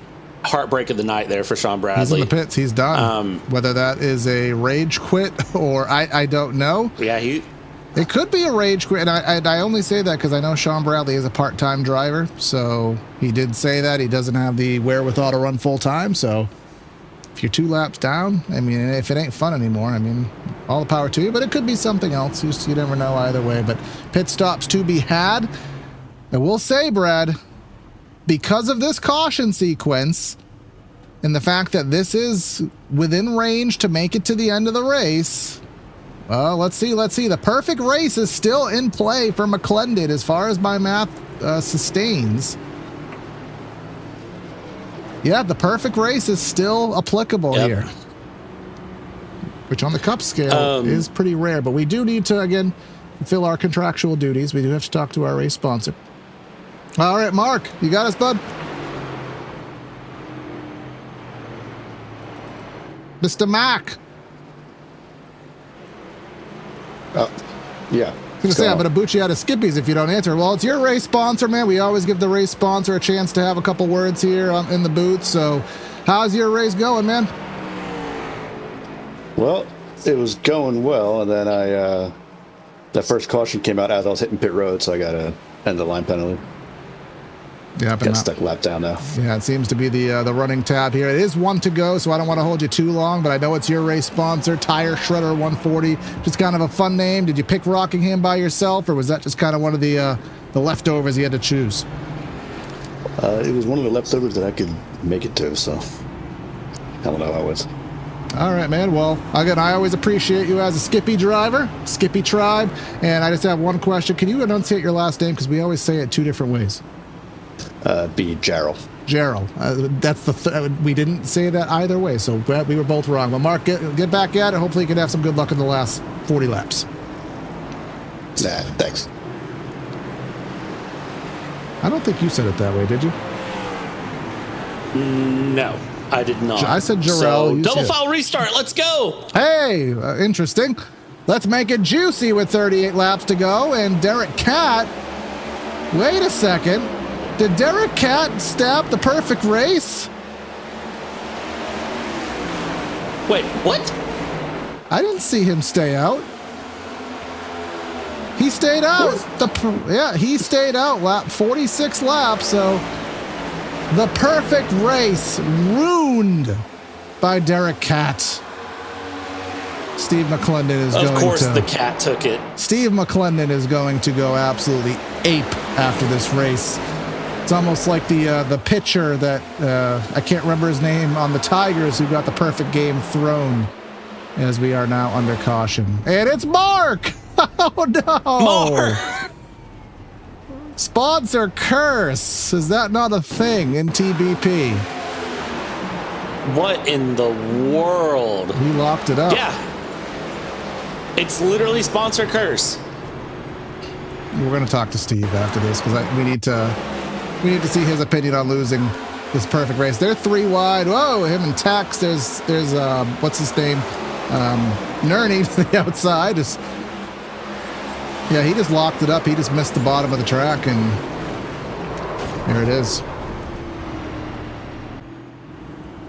heartbreak of the night there for Sean Bradley. He's in the pits. He's done. Whether that is a rage quit or I don't know. Yeah, it could be a rage quit. And I only say that because I know Sean Bradley is a part-time driver. So he did say that. He doesn't have the wherewithal to run full-time. So if you're 2 laps down, I mean, if it ain't fun anymore, I mean, all the power to you. But it could be something else. You never know either way. But pit stops to be had. I will say, Brad, because of this caution sequence and the fact that this is within range to make it to the end of the race, well, let's see. The perfect race is still in play for McClendon as far as my math sustains. Yeah, the perfect race is still applicable here, which on the Cup scale is pretty rare. But we do need to, again, fulfill our contractual duties. We do have to talk to our race sponsor. All right, Mark, you got us, bud? Mr. Mac. Yeah. I was going to say, I'm going to boot you out of Skippies if you don't answer. Well, it's your race sponsor, man. We always give the race sponsor a chance to have a couple words here in the booth. So how's your race going, man? Well, it was going well, and then that first caution came out as I was hitting pit road, so I got to end the line penalty. Yeah, got stuck lap down now. Yeah, it seems to be the running tab here. It is 1 to go, so I don't want to hold you too long, but I know it's your race sponsor, Tire Shredder 140. Just kind of a fun name. Did you pick Rockingham by yourself, or was that just kind of one of the leftovers you had to choose? It was one of the leftovers that I could make it to, so I don't know how it was. All right, man. Well, again, I always appreciate you as a Skippy driver, Skippy Tribe, and I just have one question. Can you enunciate your last name? Because we always say it 2 different ways. Be Jarrell. Jarrell. That's we didn't say that either way, so we were both wrong. But Mark, get back at it. Hopefully you can have some good luck in the last 40 laps. Nah, thanks. I don't think you said it that way, did you? No, I did not. I said Jarrell. So, double foul restart. Let's go. Hey, interesting. Let's make it juicy with 38 laps to go. And Derek Catt. Wait a second. Did Derek Catt stab the perfect race? Wait, what? I didn't see him stay out. He stayed out. He stayed out. Lap 46 laps. So the perfect race ruined by Derek Catt. Steve McClendon is going to... Of course the cat took it. Steve McClendon is going to go absolutely ape after this race. It's almost like the pitcher that, I can't remember his name, on the Tigers who got the perfect game thrown as we are now under caution. And it's Mark! Oh, no! Mark! Sponsor curse. Is that not a thing in TBP? What in the world? He locked it up. Yeah. It's literally sponsor curse. We're going to talk to Steve after this because we need to see his opinion on losing this perfect race. They're 3 wide. Whoa, him and Tex. There's what's his name? Nerney to the outside. He just locked it up. He just missed the bottom of the track, and there it is.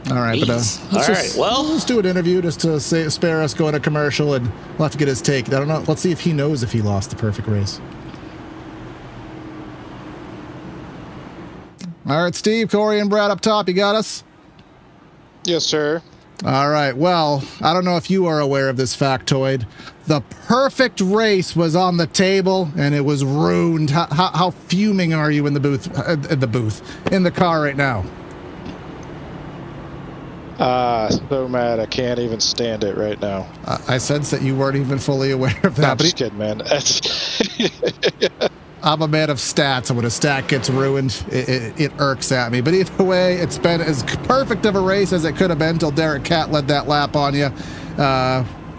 All right, but let's do an interview just to spare us going to commercial, and we'll have to get his take. I don't know. Let's see if he knows if he lost the perfect race. All right, Steve, Corey, and Brad up top. You got us? Yes, sir. All right. Well, I don't know if you are aware of this factoid. The perfect race was on the table, and it was ruined. How fuming are you in the car right now? So mad I can't even stand it right now. I sense that you weren't even fully aware of that. No, I'm just kidding, man. I'm a man of stats, and when a stat gets ruined, it irks at me. But either way, it's been as perfect of a race as it could have been until Derek Catt led that lap on you.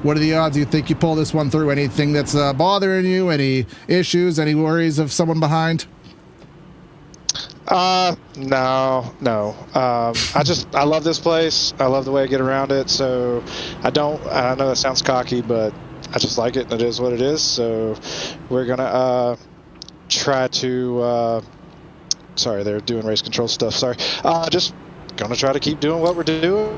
What are the odds you think you pull this one through? Anything that's bothering you? Any issues? Any worries of someone behind? No. I love this place. I love the way I get around it. So I know that sounds cocky, but I just like it, and it is what it is. So we're gonna try to sorry, they're doing race control stuff. Sorry. Just gonna try to keep doing what we're doing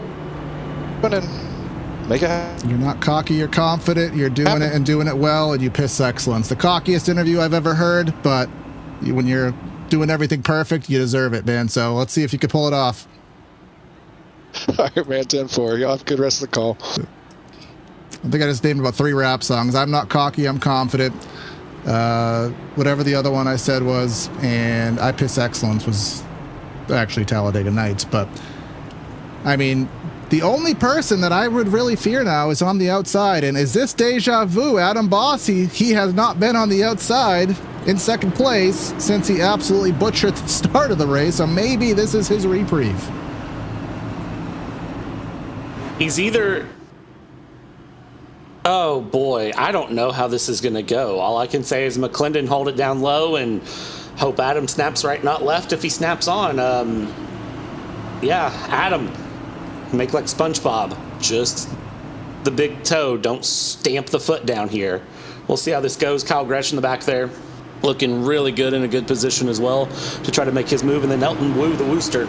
and make it happen. You're not cocky, you're confident, you're doing it and doing it well, and you piss excellence. The cockiest interview I've ever heard, but when you're doing everything perfect, you deserve it, man. So let's see if you can pull it off. All right, man, 10-4. Y'all have a good rest of the call. I think I just named about 3 rap songs. I'm not cocky, I'm confident. Whatever the other one I said was, and I Piss Excellence was actually Talladega Nights. But, I mean, the only person that I would really fear now is on the outside. And is this deja vu? Adam Bossy, he has not been on the outside in second place since he absolutely butchered the start of the race. So maybe this is his reprieve. He's either... Oh, boy. I don't know how this is going to go. All I can say is McClendon hold it down low and hope Adam snaps right, not left if he snaps on. Yeah, Adam. Make like SpongeBob. Just the big toe. Don't stamp the foot down here. We'll see how this goes. Kyle Gresh in the back there, looking really good, in a good position as well to try to make his move. And then Elton Wu, the Wooster,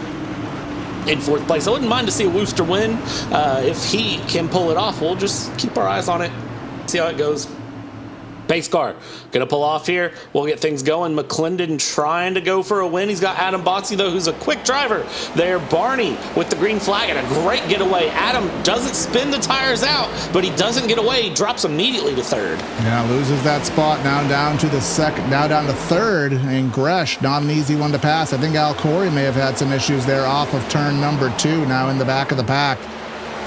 in 4th place. I wouldn't mind to see a Wooster win. If he can pull it off, we'll just keep our eyes on it, see how it goes. Pace car gonna pull off here. We'll get things going. McClendon trying to go for a win. He's got Adam Botsi, though, who's a quick driver there. Barney with the green flag and a great getaway. Adam doesn't spin the tires out, but he doesn't get away. He drops immediately to 3rd. Yeah, loses that spot. Now down to the second, now down to 3rd. And Gresh, not an easy one to pass. I think Al Corey may have had some issues there off of turn number 2. Now in the back of the pack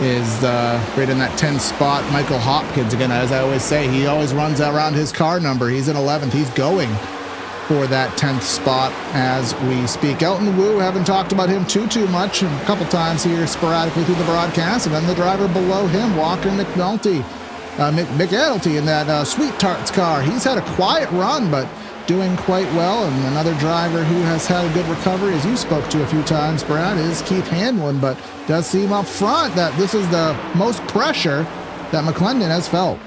is right in that 10th spot, Michael Hopkins. Again, as I always say, he always runs around his car number. He's in 11th. He's going for that 10th spot as we speak. Elton Wu, haven't talked about him too much, a couple times here sporadically through the broadcast. And then the driver below him, Walker McNulty, McAnulty in that Sweet Tarts car. He's had a quiet run, but doing quite well. And another driver who has had a good recovery, as you spoke to a few times, Brad, is Keith Hanlon, but does seem up front that this is the most pressure that McClendon has felt.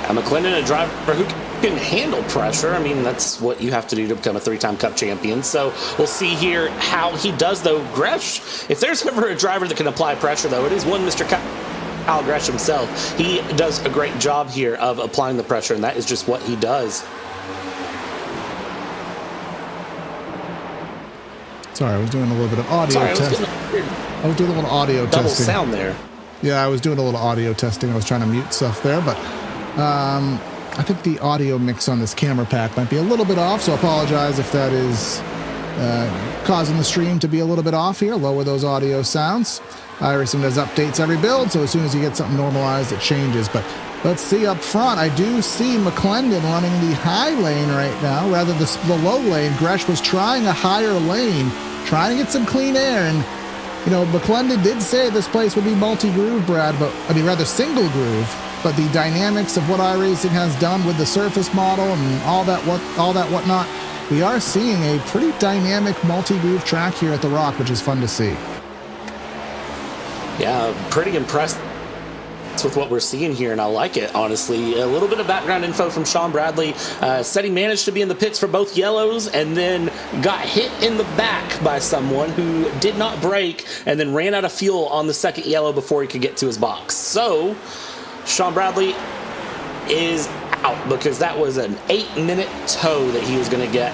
McClendon, a driver who can handle pressure. I mean, that's what you have to do to become a 3-time Cup champion. So we'll see here how he does, though. Gresh, if there's ever a driver that can apply pressure, though, it is one Mr. Kyle Gresh himself. He does a great job here of applying the pressure, and that is just what he does. Sorry, I was doing a little bit of audio testing. I was doing a little audio double testing. Sound there. Yeah, I was doing a little audio testing. I was trying to mute stuff there, but I think the audio mix on this camera pack might be a little bit off, so I apologize if that is causing the stream to be a little bit off here. Lower those audio sounds. iRacing does updates every build, so as soon as you get something normalized, it changes. But let's see up front. I do see McClendon running the high lane right now, rather the low lane. Gresh was trying a higher lane, trying to get some clean air. And, you know, McClendon did say this place would be multi-groove, Brad, but, I mean, rather single groove. But the dynamics of what iRacing has done with the surface model and all that whatnot, we are seeing a pretty dynamic multi-groove track here at the Rock, which is fun to see. Yeah, pretty impressed with what we're seeing here, and I like it, honestly. A little bit of background info from Sean Bradley. Said he managed to be in the pits for both yellows and then got hit in the back by someone who did not brake and then ran out of fuel on the second yellow before he could get to his box. So Sean Bradley is out because that was an 8-minute tow that he was going to get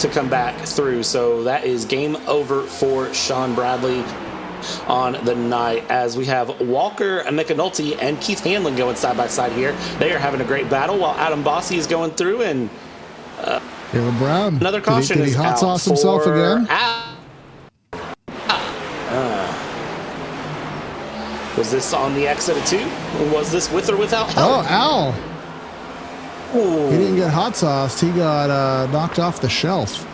to come back through. So that is game over for Sean Bradley on the night, as we have Walker McAnulty and Keith Hanlon going side by side here. They are having a great battle while Adam Bossi is going through, and Caleb Brown, another caution did he is hot out sauce himself again? Was this on the exit of 2? Or was this with or without help? Oh, Al. Ooh. He didn't get hot sauced. He got knocked off the shelf.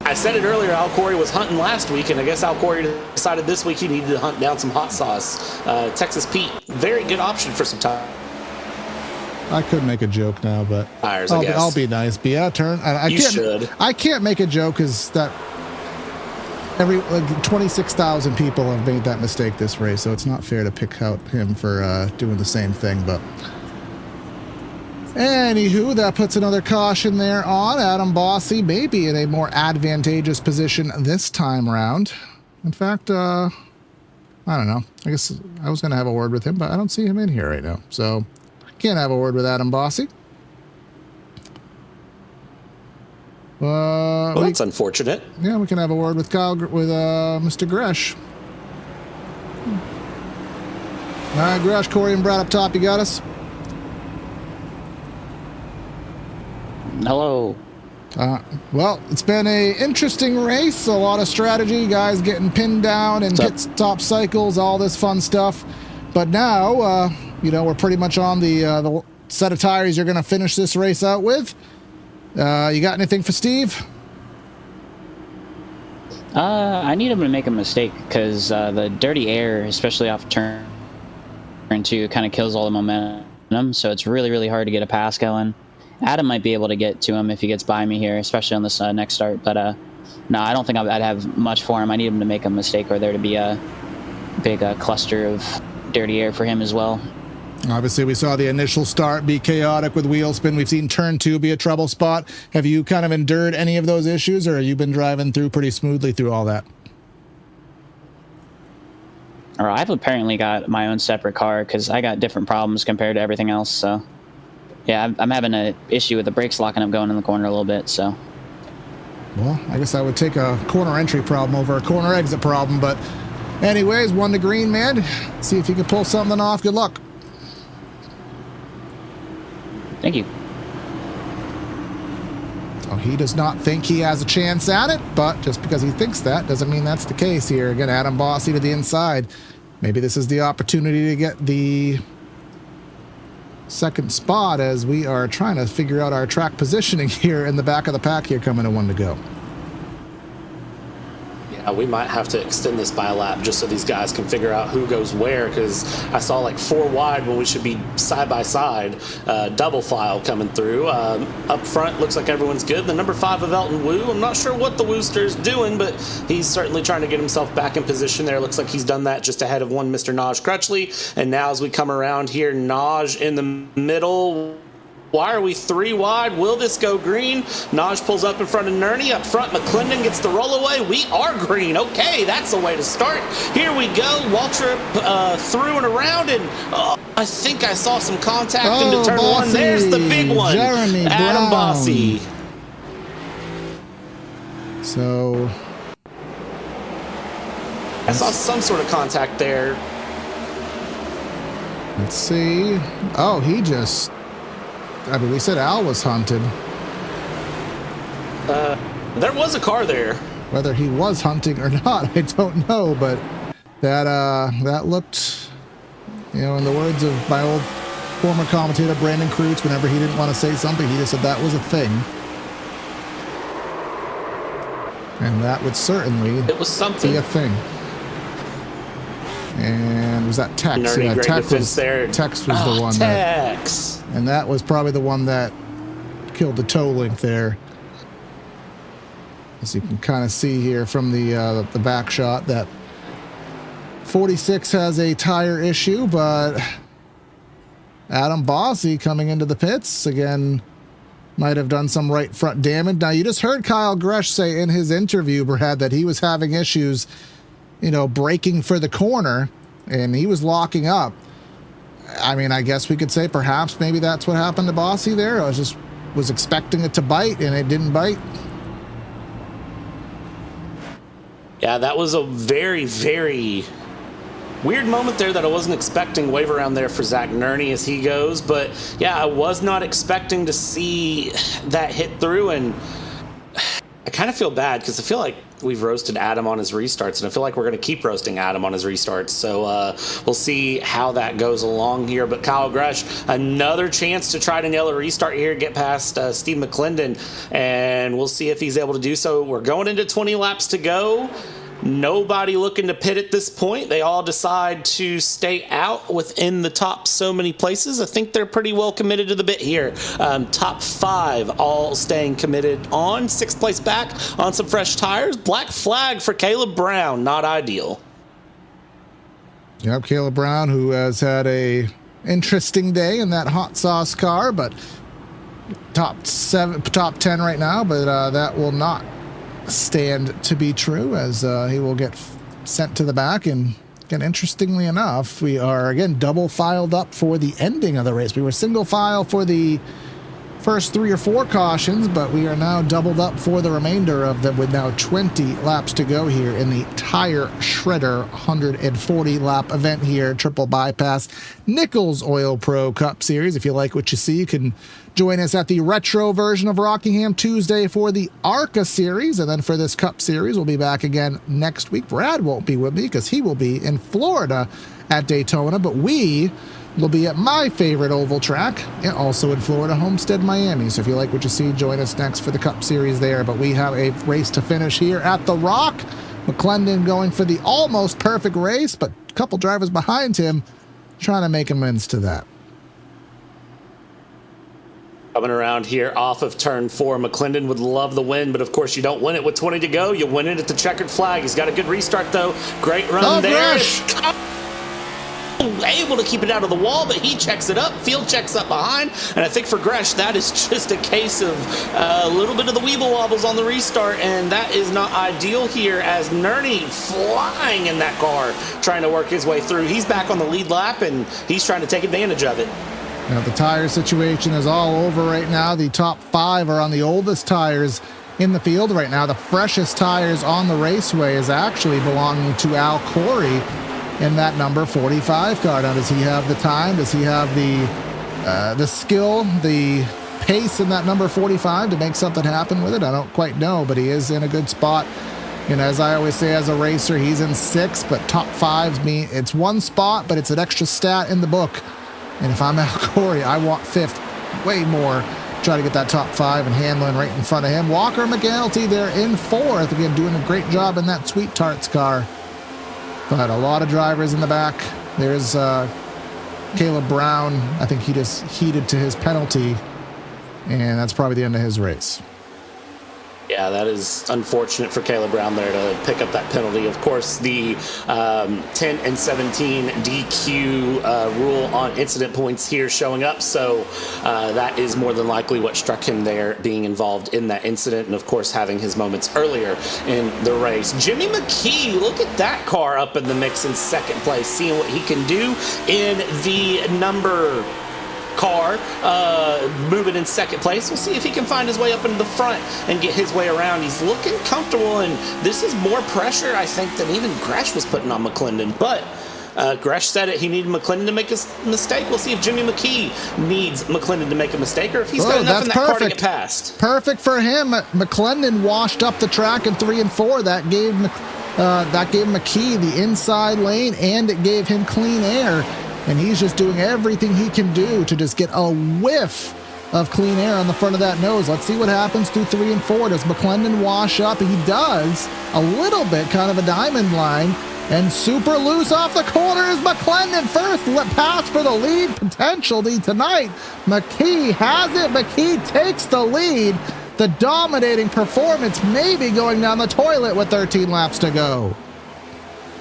I said it earlier, Al Corey was hunting last week, and I guess Al Corey decided this week he needed to hunt down some hot sauce. Texas Pete, very good option for some time. I could make a joke now, but I'll be nice. But yeah, I can't make a joke because that every 26,000 people have made that mistake this race, so it's not fair to pick out him for doing the same thing. But anywho, that puts another caution there on Adam Bossi, maybe in a more advantageous position this time around. In fact, I don't know. I guess I was going to have a word with him, but I don't see him in here right now. So can't have a word with Adam Bossi. Well, that's unfortunate. Yeah, we can have a word with Mr. Gresh. All right, Gresh, Corey, and Brad up top. You got us? Hello. Well, it's been a interesting race. A lot of strategy, guys getting pinned down and pit stop cycles, all this fun stuff. But now, we're pretty much on the set of tires you're going to finish this race out with. You got anything for Steve? I need him to make a mistake because the dirty air, especially off turn 2, kind of kills all the momentum. So it's really, really hard to get a pass going. Adam might be able to get to him if he gets by me here, especially on this next start. But no, I don't think I'd have much for him. I need him to make a mistake or there to be a big cluster of dirty air for him as well. Obviously, we saw the initial start be chaotic with wheel spin. We've seen turn 2 be a trouble spot. Have you kind of endured any of those issues, or have you been driving through pretty smoothly through all that? Or I've apparently got my own separate car because I got different problems compared to everything else. So, yeah, I'm having an issue with the brakes locking up going in the corner a little bit. So, well, I guess I would take a corner entry problem over a corner exit problem. But anyways, 1 to green, man. See if you can pull something off. Good luck. thank you. So he does not think he has a chance at it, but just because he thinks that doesn't mean that's the case here. Again, Adam Bossy to the inside. Maybe this is the opportunity to get the second spot as we are trying to figure out our track positioning here in the back of the pack here coming to 1 to go. Yeah, we might have to extend this by a lap just so these guys can figure out who goes where, because I saw like 4 wide when we should be side by side, double file coming through. Up front, looks like everyone's good. The number 5 of Elton Wu, I'm not sure what the Wooster's doing, but he's certainly trying to get himself back in position there. Looks like he's done that just ahead of one Mr. Naj Crutchley. And now as we come around here, Naj in the middle. Why are we 3 wide? Will this go green? Naj pulls up in front of Nerney. Up front, McClendon gets the rollaway. We are green. Okay, that's the way to start. Here we go. Waltrip through and around, and I think I saw some contact into turn Bossy. 1. There's the big one. Jeremy Adam Brown. Bossy. So I saw some sort of contact there. let's see. Oh, he just... I mean, we said Al was hunted. There was a car there. Whether he was hunting or not, I don't know. But that looked, you know, in the words of my old former commentator Brandon Kreutz, whenever he didn't want to say something, he just said that was a thing. And that would certainly It was something. be a thing. And was that Tex? Nerney, Yeah, great Tex defense was, there. Tex was the one that... Tex. And that was probably the one that killed the toe link there. As you can kind of see here from the back shot, that 46 has a tire issue, but Adam Bossy coming into the pits again might have done some right front damage. Now you just heard Kyle Gresh say in his interview, Brad, that he was having issues, you know, braking for the corner, and he was locking up. I mean, I guess we could say perhaps maybe that's what happened to Bossy there. I was expecting it to bite, and it didn't bite. Yeah, that was a very, very weird moment there that I wasn't expecting. Wave around there for Zach Nerney as he goes. But, yeah, I was not expecting to see that hit through, and I kind of feel bad because I feel like we've roasted Adam on his restarts, and I feel like we're going to keep roasting Adam on his restarts. So we'll see how that goes along here. But Kyle Gresh, another chance to try to nail a restart here, get past Steve McClendon, and we'll see if he's able to do so. We're going into 20 laps to go. Nobody looking to pit at this point. They all decide to stay out within the top so many places. I think they're pretty well committed to the bit here. Top 5 all staying committed on. 6th place back on some fresh tires. Black flag for Caleb Brown. Not ideal. Yep, Caleb Brown, who has had a interesting day in that hot sauce car, but top 10 right now, but that will not stand to be true as he will get sent to the back. And again, interestingly enough, we are again double filed up for the ending of the race. We were single file for the first 3 or 4 cautions, but we are now doubled up for the remainder of them with now 20 laps to go here in the Tire Shredder 140 lap event here, triple bypass Nichols Oil Pro Cup Series. If you like what you see, you can join us at the retro version of Rockingham Tuesday for the ARCA Series, and then for this Cup Series, we'll be back again next week. Brad won't be with me because he will be in Florida at Daytona, but we will be at my favorite oval track, and also in Florida, Homestead, Miami. So if you like what you see, join us next for the Cup Series there. But we have a race to finish here at the Rock. McClendon going for the almost perfect race, but a couple drivers behind him trying to make amends to that. Coming around here off of turn 4, McClendon would love the win, but of course you don't win it with 20 to go. You win it at the checkered flag. He's got a good restart though. Great run there. Able to keep it out of the wall, but he checks it up. Field checks up behind, and I think for Gresh, that is just a case of a little bit of the weeble wobbles on the restart, and that is not ideal here as Nerney flying in that car, trying to work his way through. He's back on the lead lap, and he's trying to take advantage of it. Now the tire situation is all over right now. The top 5 are on the oldest tires in the field right now. The freshest tires on the raceway is actually belonging to Al Corey in that number 45 car. Now, does he have the time? Does he have the skill, the pace in that number 45 to make something happen with it? I don't quite know, but he is in a good spot. And as I always say as a racer, he's in 6th, but top 5s mean it's one spot, but it's an extra stat in the book. And if I'm Al Corey, I want 5th way more. Try to get that top 5 and Hanlon right in front of him. Walker McGalty there in 4th. Again, doing a great job in that Sweet Tarts car. But a lot of drivers in the back. There's Caleb Brown. I think he just heated to his penalty, and that's probably the end of his race. Yeah, that is unfortunate for Caleb Brown there to pick up that penalty. Of course, the 10 and 17 DQ rule on incident points here showing up. So that is more than likely what struck him there, being involved in that incident, and of course having his moments earlier in the race. Jimmy McKee, look at that car up in the mix in 2nd place, seeing what he can do in the number car, moving in 2nd place. We'll see if he can find his way up into the front and get his way around. He's looking comfortable, and this is more pressure, I think, than even Gresh was putting on McClendon. But Gresh said it. He needed McClendon to make a mistake. We'll see if Jimmy McKee needs McClendon to make a mistake, or if he's got enough in that car to get past. Perfect for him. McClendon washed up the track in 3 and 4. That gave McKee the inside lane, and it gave him clean air. And he's just doing everything he can do to just get a whiff of clean air on the front of that nose. Let's see what happens through 3 and 4. Does McClendon wash up? He does. A little bit, kind of a diamond line. And super loose off the corner is McClendon. First pass for the lead potentially tonight. McKee has it. McKee takes the lead. The dominating performance maybe going down the toilet with 13 laps to go.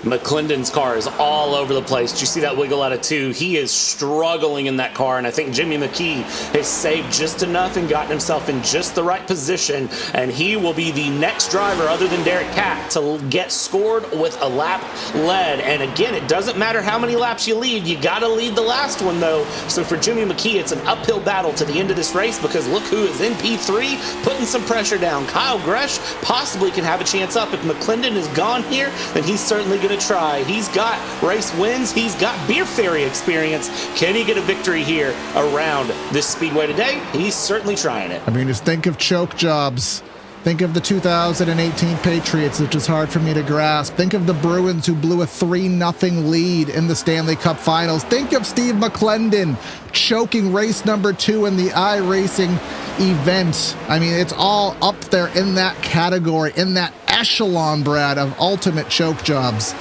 McClendon's car is all over the place. Did you see that wiggle out of 2? He is struggling in that car, and I think Jimmy McKee has saved just enough and gotten himself in just the right position, and he will be the next driver other than Derek Catt to get scored with a lap led. And again, it doesn't matter how many laps you lead. You got to lead the last one, though. So for Jimmy McKee, it's an uphill battle to the end of this race, because look who is in P3 putting some pressure down. Kyle Gresh possibly can have a chance up. If McClendon is gone here, then he's certainly going to try. He's got race wins. He's got Beer Ferry experience. Can he get a victory here around this speedway today? He's certainly trying it. I mean, just think of choke jobs. Think of the 2018 Patriots, which is hard for me to grasp. Think of the Bruins, who blew a 3-0 lead in the Stanley Cup Finals. Think of Steve McClendon choking race number 2 in the iRacing event. I mean, it's all up there in that category, in that echelon, Brad, of ultimate choke jobs.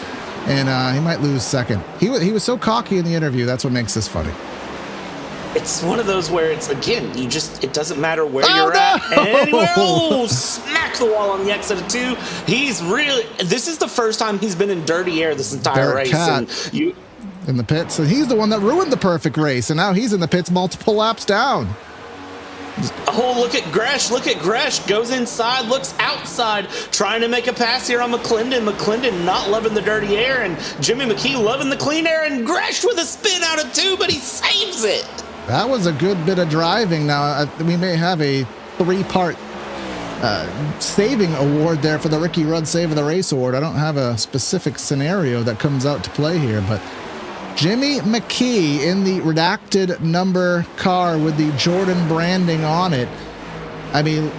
And he might lose second. He was so cocky in the interview. That's what makes this funny. It's one of those where it's, again, it doesn't matter where you're at. Anywhere. Oh, smack the wall on the exit of 2. This is the first time he's been in dirty air this entire race. And in the pits. And he's the one that ruined the perfect race. And now he's in the pits multiple laps down. Oh, look at Gresh. Look at Gresh. Goes inside, looks outside, trying to make a pass here on McClendon. McClendon not loving the dirty air, and Jimmy McKee loving the clean air, and Gresh with a spin out of 2, but he saves it. That was a good bit of driving. Now, we may have a 3-part saving award there for the Ricky Rudd Save of the Race award. I don't have a specific scenario that comes out to play here, but Jimmy McKee in the redacted number car with the Jordan branding on it. I mean,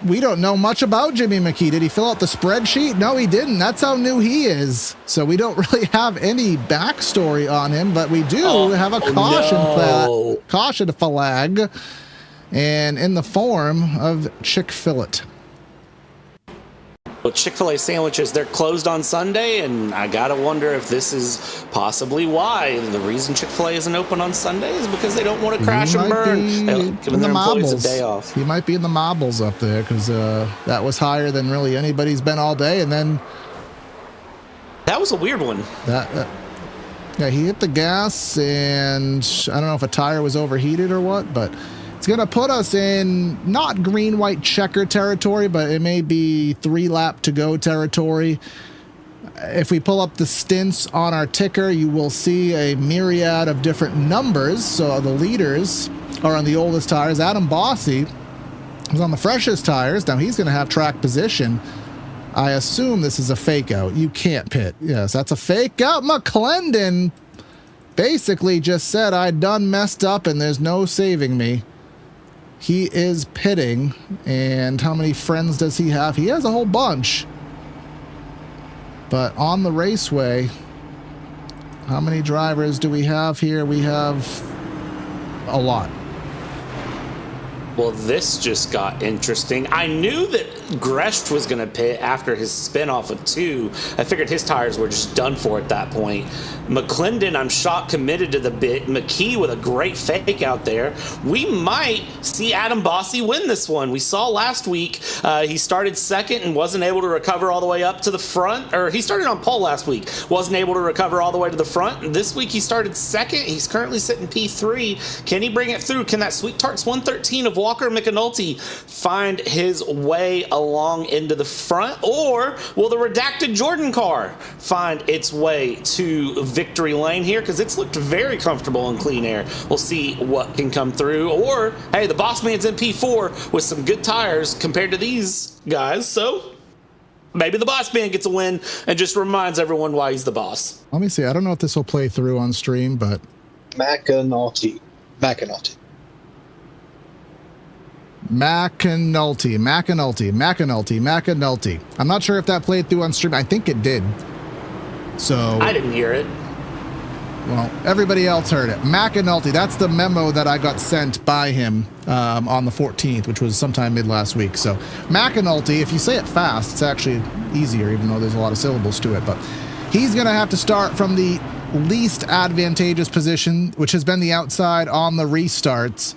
we don't know much about Jimmy McKee. Did he fill out the spreadsheet? No, he didn't. That's how new he is. So we don't really have any backstory on him, but we do have a caution flag, and in the form of Chick-fil-A. Well, Chick-fil-A sandwiches, they're closed on Sunday, and I gotta wonder if this is possibly why. The reason Chick-fil-A isn't open on Sunday is because they don't want to crash and burn, giving their employees a day off. He might be in the marbles up there, because that was higher than really anybody's been all day, and then... That was a weird one. Yeah, he hit the gas, and I don't know if a tire was overheated or what, but... It's going to put us in not green-white checker territory, but it may be 3-lap-to-go territory. If we pull up the stints on our ticker, you will see a myriad of different numbers. So the leaders are on the oldest tires. Adam Bossy is on the freshest tires. Now he's going to have track position. I assume this is a fake out. You can't pit. Yes, that's a fake out. McClendon basically just said, I done messed up and there's no saving me. He is pitting, and how many friends does he have? He has a whole bunch. But on the raceway, how many drivers do we have here? We have a lot. Well, this just got interesting. I knew that Gresht was going to pit after his spin off of 2. I figured his tires were just done for at that point. McClendon, I'm shocked, committed to the bit. McKee with a great fake out there. We might see Adam Bossy win this one. We saw last week he started second and wasn't able to recover all the way up to the front. Or he started on pole last week, wasn't able to recover all the way to the front. And this week he started second. He's currently sitting P3. Can he bring it through? Can that Sweet Tarts 113 of Walker McAnulty find his way along into the front, or will the redacted Jordan car find its way to victory lane here? Because it's looked very comfortable in clean air. We'll see what can come through. Or hey, the boss man's in P4 with some good tires compared to these guys, so maybe the boss man gets a win and just reminds everyone why he's the boss. Let me see. I don't know if this will play through on stream, but McAnulty. McAnulty. I'm not sure if that played through on stream. I think it did. So I didn't hear it. Well, everybody else heard it. McAnulty, that's the memo that I got sent by him on the 14th, which was sometime mid last week. So McAnulty, if you say it fast, it's actually easier, even though there's a lot of syllables to it. But he's going to have to start from the least advantageous position, which has been the outside on the restarts.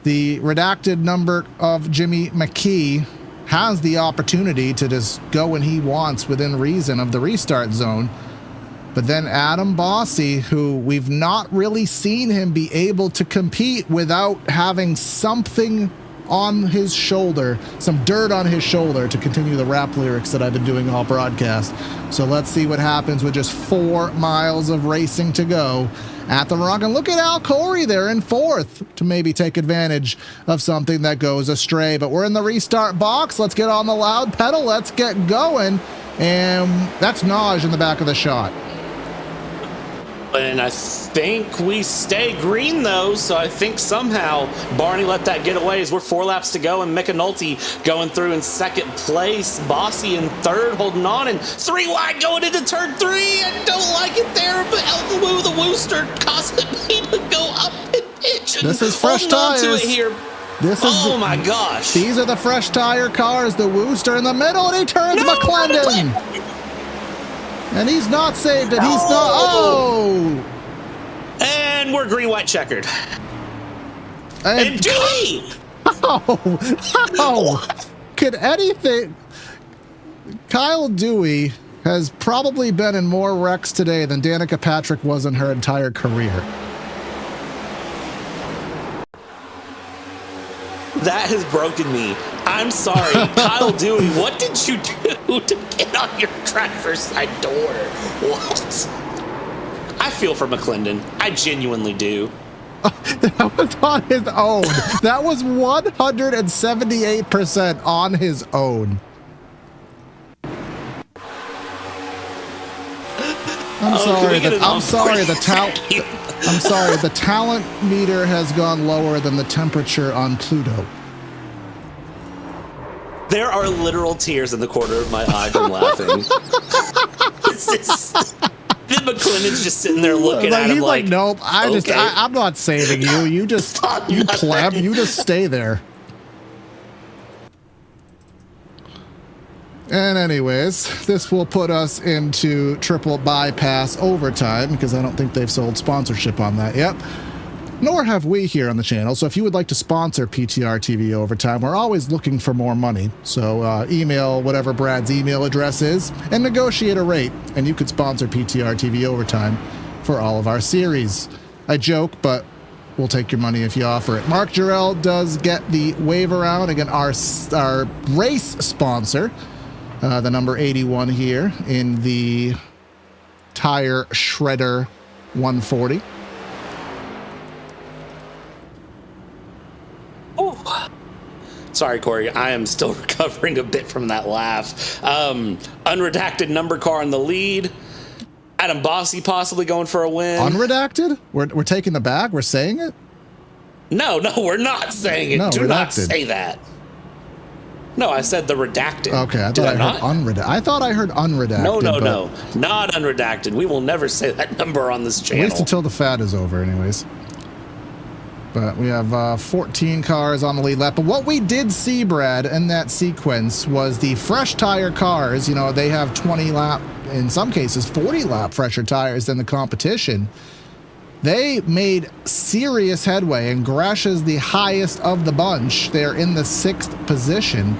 The redacted number of Jimmy McKee has the opportunity to just go when he wants within reason of the restart zone. But then Adam Bossy, who we've not really seen him be able to compete without having something on his shoulder, some dirt on his shoulder, to continue the rap lyrics that I've been doing all broadcast. So let's see what happens with just 4 miles of racing to go at the Rock. And look at Al Corey there in 4th to maybe take advantage of something that goes astray. But we're in the restart box. Let's get on the loud pedal. Let's get going. And that's Naj in the back of the shot. And I think we stay green, though, so I think somehow Barney let that get away as we're 4 laps to go, and McAnulty going through in 2nd place, Bossy in 3rd, holding on, and 3 wide going into turn 3. I don't like it there, but Elton Woo, the Wooster, causing me to go up and pitch. This is fresh tires. To it here. Oh my gosh. These are the fresh tire cars, the Wooster in the middle, and he turns McClendon. And he's not saved it. He's not. Oh! And we're green, white, checkered. And Dewey! How? Could anything? Kyle Dewey has probably been in more wrecks today than Danica Patrick was in her entire career. That has broken me. I'm sorry. Kyle Dewey, what did you do to get on your driver's side door? What? I feel for McClendon. I genuinely do. That was on his own. That was 178% on his own. I'm sorry. The talent meter has gone lower than the temperature on Pluto. There are literal tears in the corner of my eye from laughing. McClendon's just sitting there looking at him like, nope, I'm not saving you. You just, you pleb, you just stay there. And anyways, this will put us into triple bypass overtime because I don't think they've sold sponsorship on that yet. Nor have we here on the channel. So if you would like to sponsor PTR TV Overtime, we're always looking for more money. So email whatever Brad's email address is and negotiate a rate. And you could sponsor PTR TV Overtime for all of our series. I joke, but we'll take your money if you offer it. Mark Jarrell does get the wave around. Again, our race sponsor, the number 81 here in the Tire Shredder 140. Oh. Sorry, Corey. I am still recovering a bit from that laugh. Unredacted number car in the lead. Adam Bossy possibly going for a win. Unredacted? We're taking the bag? We're saying it? No, we're not saying it. No, Do redacted. not say that. No, I said the redacted. Okay, I thought I heard unredacted. I thought I heard unredacted. No. Not unredacted. We will never say that number on this channel. At least until the fad is over, anyways. But we have 14 cars on the lead lap. But what we did see, Brad, in that sequence was the fresh tire cars. You know, they have 20 lap, in some cases, 40 lap fresher tires than the competition. They made serious headway, and Gresh is the highest of the bunch. They're in the 6th position,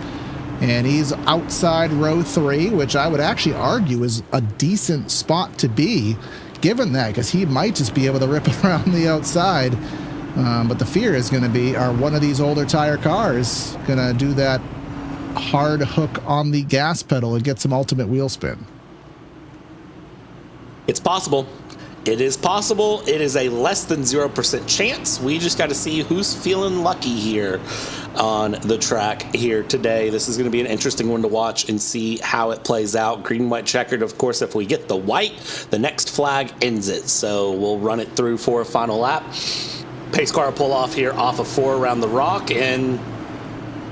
and he's outside row 3, which I would actually argue is a decent spot to be, given that, because he might just be able to rip around the outside. But the fear is going to be, are one of these older tire cars going to do that hard hook on the gas pedal and get some ultimate wheel spin? It's possible. It is possible. It is a less than 0% chance. We just got to see who's feeling lucky here on the track here today. This is going to be an interesting one to watch and see how it plays out. Green, white, checkered. Of course, if we get the white, the next flag ends it. So we'll run it through for a final lap. Pace car pull off here off of 4 around the rock, and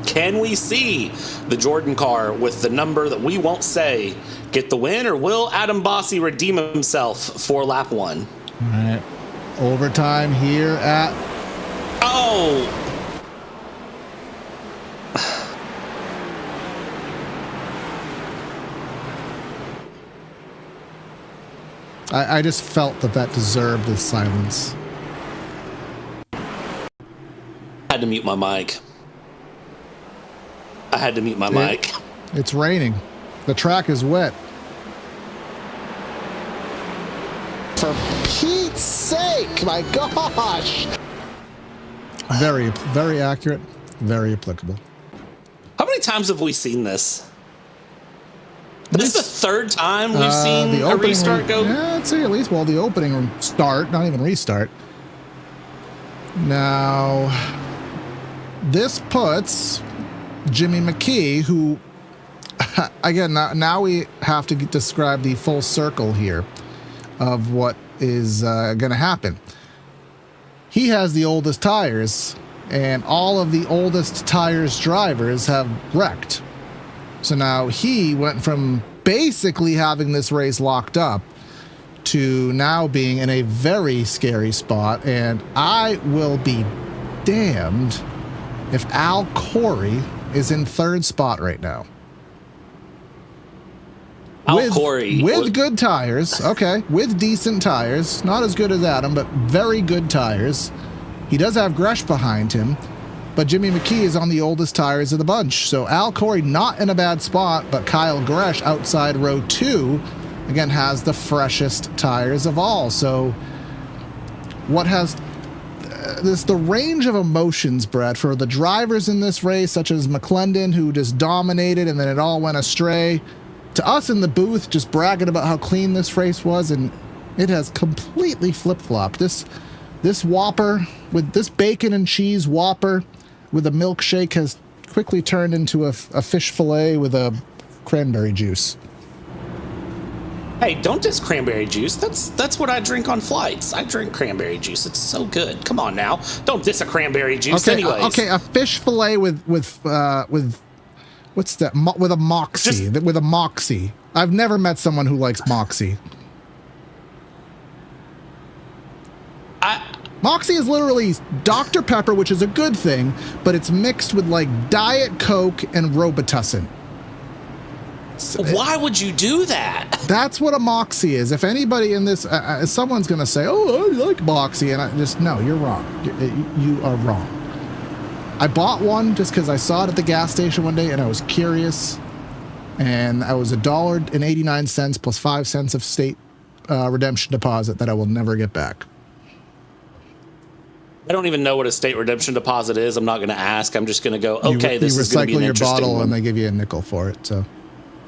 can we see the Jordan car with the number that we won't say get the win, or will Adam Bossy redeem himself for lap 1? All right, overtime here at... Oh! I just felt that deserved this silence. I had to mute my mic. Mic. It's raining. The track is wet. For Pete's sake, my gosh! Very, very accurate, very applicable. How many times have we seen this? This is the 3rd time we've seen a restart go? Yeah, I'd say at least, well, the opening start, not even restart. Now, this puts Jimmy McKee, who, again, now we have to describe the full circle here of what is going to happen. He has the oldest tires, and all of the oldest tires drivers have wrecked. So now he went from basically having this race locked up to now being in a very scary spot, and I will be damned if Al Corey is in 3rd spot right now. With good tires, okay, with decent tires, not as good as Adam, but very good tires. He does have Gresh behind him, but Jimmy McKee is on the oldest tires of the bunch. So Al Corey not in a bad spot, but Kyle Gresh outside row 2, again, has the freshest tires of all. So what has the range of emotions, Brad, for the drivers in this race, such as McClendon, who just dominated and then it all went astray, to us in the booth just bragging about how clean this race was, and it has completely flip-flopped. This Whopper, with this bacon and cheese Whopper with a milkshake, has quickly turned into a fish fillet with a cranberry juice. Hey, don't diss cranberry juice. That's what I drink on flights. I drink cranberry juice. It's so good. Come on now. Don't diss a cranberry juice. Okay, anyways. Okay, a fish fillet with what's that? With a moxie. With a moxie. I've never met someone who likes moxie. Moxie is literally Dr. Pepper, which is a good thing, but it's mixed with like Diet Coke and Robitussin. Why would you do that? That's what a Moxie is. If anybody in this, someone's going to say, oh, I like Moxie. And I just, no, you're wrong. You are wrong. I bought one just because I saw it at the gas station one day and I was curious. And I was $1.89 plus 5 cents of state redemption deposit that I will never get back. I don't even know what a state redemption deposit is. I'm not going to ask. I'm just going to go, okay, this is going to be an interesting one. You recycle your bottle and they give you a nickel for it. So.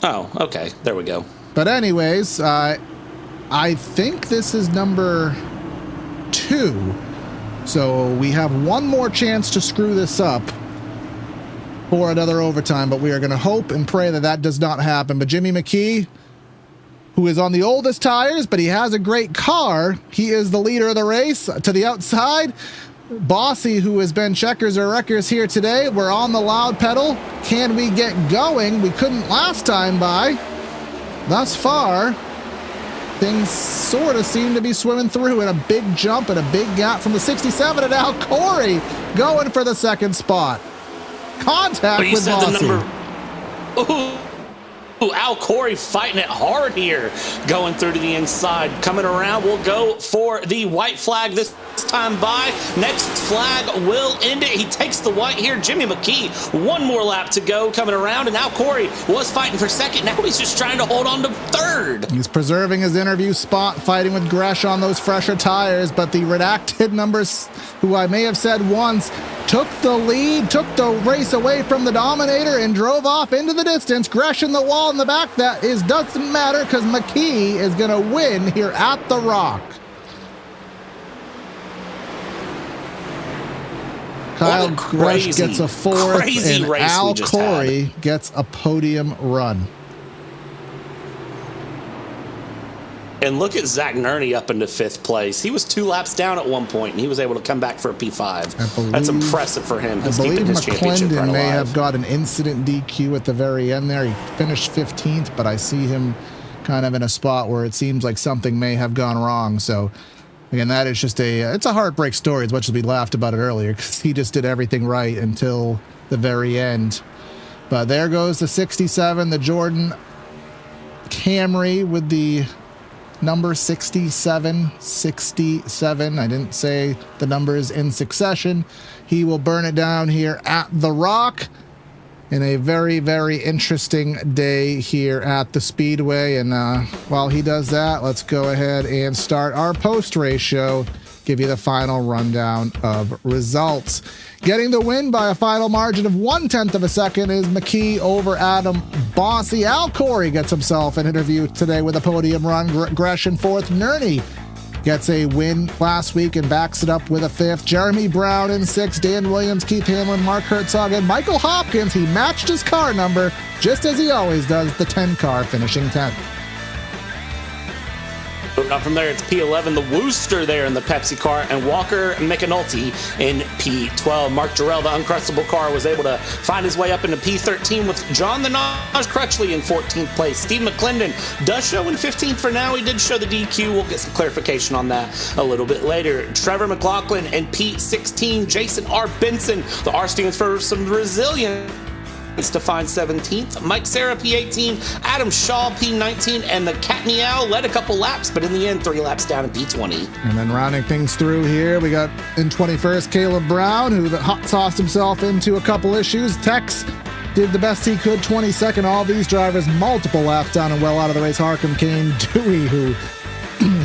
Oh, okay. There we go. But anyways, I think this is number 2. So we have one more chance to screw this up for another overtime, but we are going to hope and pray that that does not happen. But Jimmy McKee, who is on the oldest tires, but he has a great car, he is the leader of the race. To the outside, Bossy, who has been checkers or wreckers here today, we're on the loud pedal. Can we get going? We couldn't last time by. Thus far, things sort of seem to be swimming through in a big jump and a big gap from the 67, and Al Corey going for the second spot. Contact with Bossy. Ooh, Al Corey fighting it hard here, going through to the inside. Coming around, we'll go for the white flag this time by. Next flag will end it. He takes the white here. Jimmy McKee, one more lap to go coming around, and Al Corey was fighting for second. Now he's just trying to hold on to third. He's preserving his interview spot, fighting with Gresh on those fresher tires, but the redacted numbers, who I may have said once, took the lead, took the race away from the Dominator, and drove off into the distance. Gresh in the wall in the back. That doesn't matter because McKee is going to win here at the Rock. Kyle Gresh gets a 4th, and Al Corey gets a podium run. And look at Zach Nerney up into 5th place. He was 2 laps down at one point, and he was able to come back for a P5. That's impressive for him. He's keeping his championship run alive. May have got an incident DQ at the very end there. He finished 15th, but I see him kind of in a spot where it seems like something may have gone wrong. So, again, that is just it's a heartbreak story as much as we laughed about it earlier because he just did everything right until the very end. But there goes the 67, the Jordan Camry with the number 67. I didn't say the numbers in succession. He will burn it down here at the Rock in a very, very interesting day here at the Speedway. And while he does that, let's go ahead and start our post-race show, give you the final rundown of results. Getting the win by a final margin of 1/10 of a second is McKee over Adam Bossy. Al Corey gets himself an interview today with a podium run. Gresh in 4th. Nerney gets a win last week and backs it up with a 5th. Jeremy Brown in 6th. Dan Williams, Keith Hamlin, Mark Herzog, and Michael Hopkins. He matched his car number just as he always does, the 10 car, finishing 10th. Up from there, it's P11, the Wooster there in the Pepsi car, and Walker McAnulty in P12. Mark Jarrell, the Uncrustable car, was able to find his way up into P13 with John the Naj Crutchley in 14th place. Steve McClendon does show in 15th for now. He did show the DQ. We'll get some clarification on that a little bit later. Trevor McLaughlin in P16. Jason R. Benson, the R stands for some resilience, to find 17th. Mike Serra, P18. Adam Shaw, P19. And the Cat Meow led a couple laps, but in the end, 3 laps down at P20. And then rounding things through here, we got in 21st, Caleb Brown, who hot sauced himself into a couple issues. Tex did the best he could, 22nd. All these drivers multiple laps down and well out of the race. Harkham Kane Dewey, who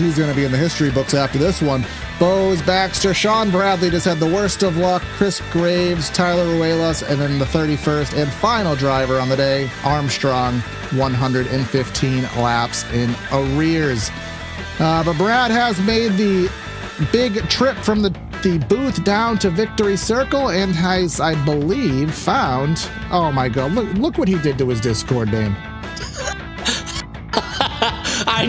he's going to be in the history books after this one. Bose Baxter, Sean Bradley just had the worst of luck. Chris Graves, Tyler Ruelas, and then the 31st and final driver on the day, Armstrong, 115 laps in arrears. But Brad has made the big trip from the booth down to Victory Circle and has, I believe, found, oh my God, look what he did to his Discord name. I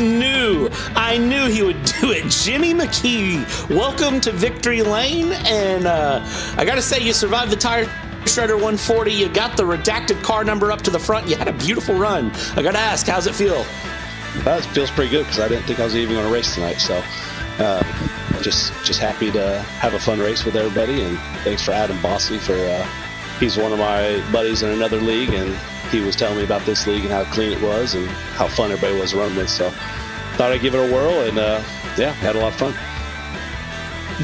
knew he would do it. Jimmy McKee, welcome to Victory Lane. And I got to say, you survived the Tire Shredder 140. You got the redacted car number up to the front. You had a beautiful run. I got to ask, how's it feel? It feels pretty good because I didn't think I was even going to race tonight. So just happy to have a fun race with everybody. And thanks for Adam Bossy for he's one of my buddies in another league, and he was telling me about this league and how clean it was and how fun everybody was to run with. So thought I'd give it a whirl, and yeah, had a lot of fun.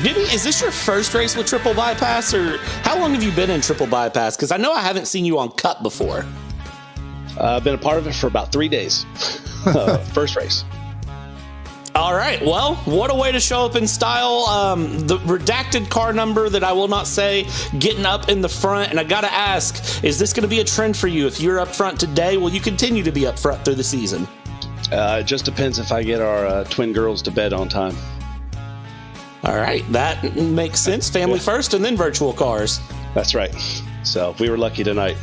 Jimmy, is this your first race with triple bypass, or how long have you been in triple bypass? Because I know I haven't seen you on Cup before. I've been a part of it for about 3 days. First race. All right. Well, what a way to show up in style. The redacted car number that I will not say, getting up in the front. And I got to ask, is this going to be a trend for you? If you're up front today, will you continue to be up front through the season? It just depends if I get our twin girls to bed on time. All right. That makes sense. Family first and then virtual cars. That's right. So we were lucky tonight.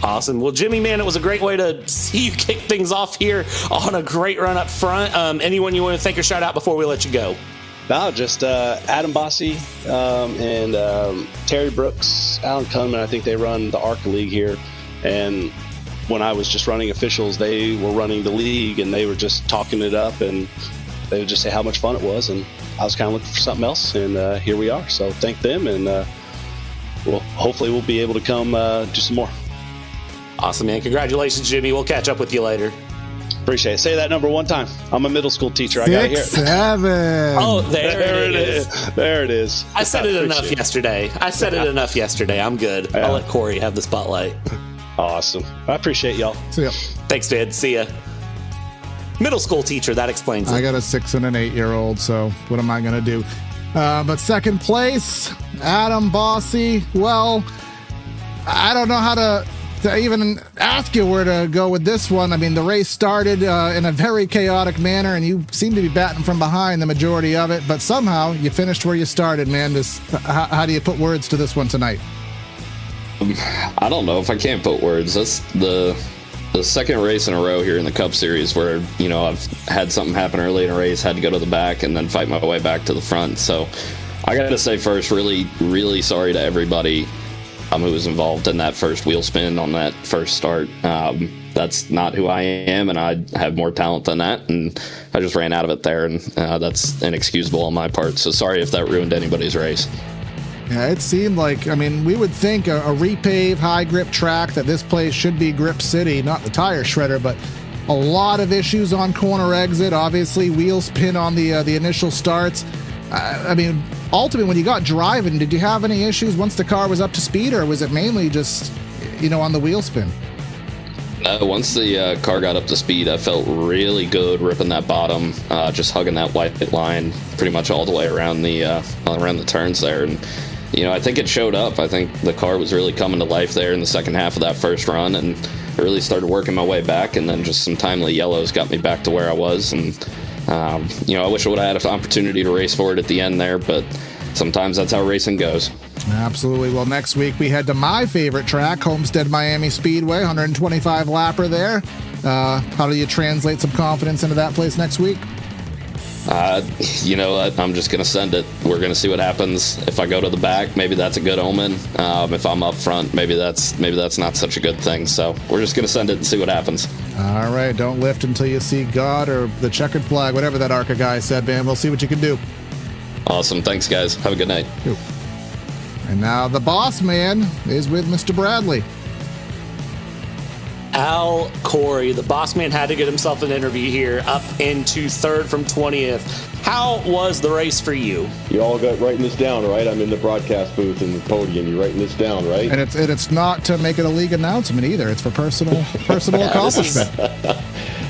Awesome. Well, Jimmy, man, it was a great way to see you kick things off here on a great run up front. Anyone you want to thank or shout out before we let you go? No, just Adam Bossy and Terry Brooks, Alan Cunman. I think they run the ARC League here. And when I was just running officials, they were running the league, and they were just talking it up, and they would just say how much fun it was. And I was kind of looking for something else, and here we are. So thank them, and hopefully we'll be able to come do some more. Awesome, man. Congratulations, Jimmy. We'll catch up with you later. Appreciate it. Say that number one time. I'm a middle school teacher. I got to hear it. 7. Oh, there it is. There it is. I said it enough yesterday. I'm good. Yeah. I'll let Corey have the spotlight. Awesome. I appreciate y'all. See ya. Thanks, Dad. See ya. Middle school teacher, that explains it. I got a 6 and an 8-year-old, so what am I going to do? But second place, Adam Bossy. Well, I don't know how to even ask you where to go with this one. I mean, the race started in a very chaotic manner, and you seem to be batting from behind the majority of it, but somehow you finished where you started, man. How do you put words to this one tonight? I don't know if I can't put words. That's the second race in a row here in the Cup Series where, I've had something happen early in a race, had to go to the back, and then fight my way back to the front. So I got to say first, really, really sorry to everybody who was involved in that first wheel spin on that first start. That's not who I am, and I have more talent than that, and I just ran out of it there, and that's inexcusable on my part. So sorry if that ruined anybody's race. Yeah, it seemed like, we would think a repave, high grip track, that this place should be Grip City, not the tire shredder, but a lot of issues on corner exit. Obviously, wheel spin on the initial starts. Ultimately, when you got driving, did you have any issues once the car was up to speed, or was it mainly just, on the wheel spin? Once the car got up to speed, I felt really good ripping that bottom, just hugging that white line pretty much all the way around the turns there. And, I think it showed up. I think the car was really coming to life there in the second half of that first run, and I really started working my way back, and then just some timely yellows got me back to where I was. And, I wish I would have had an opportunity to race for it at the end there, but sometimes that's how racing goes. Absolutely. Well, next week we head to my favorite track, Homestead Miami Speedway, 125 lapper there. How do you translate some confidence into that place next week? You know what? I'm just going to send it. We're going to see what happens. If I go to the back, maybe that's a good omen. If I'm up front, maybe that's not such a good thing. So we're just going to send it and see what happens. All right. Don't lift until you see God or the checkered flag, whatever that ARCA guy said, man. We'll see what you can do. Awesome. Thanks, guys. Have a good night. And now the boss man is with Mr. Bradley. Al Corey, the boss man, had to get himself an interview here, up into third from 20th. How was the race for you? You all got writing this down, right? I'm in the broadcast booth in the podium. You're writing this down, right? And it's not to make it a league announcement either. It's for personal accomplishment.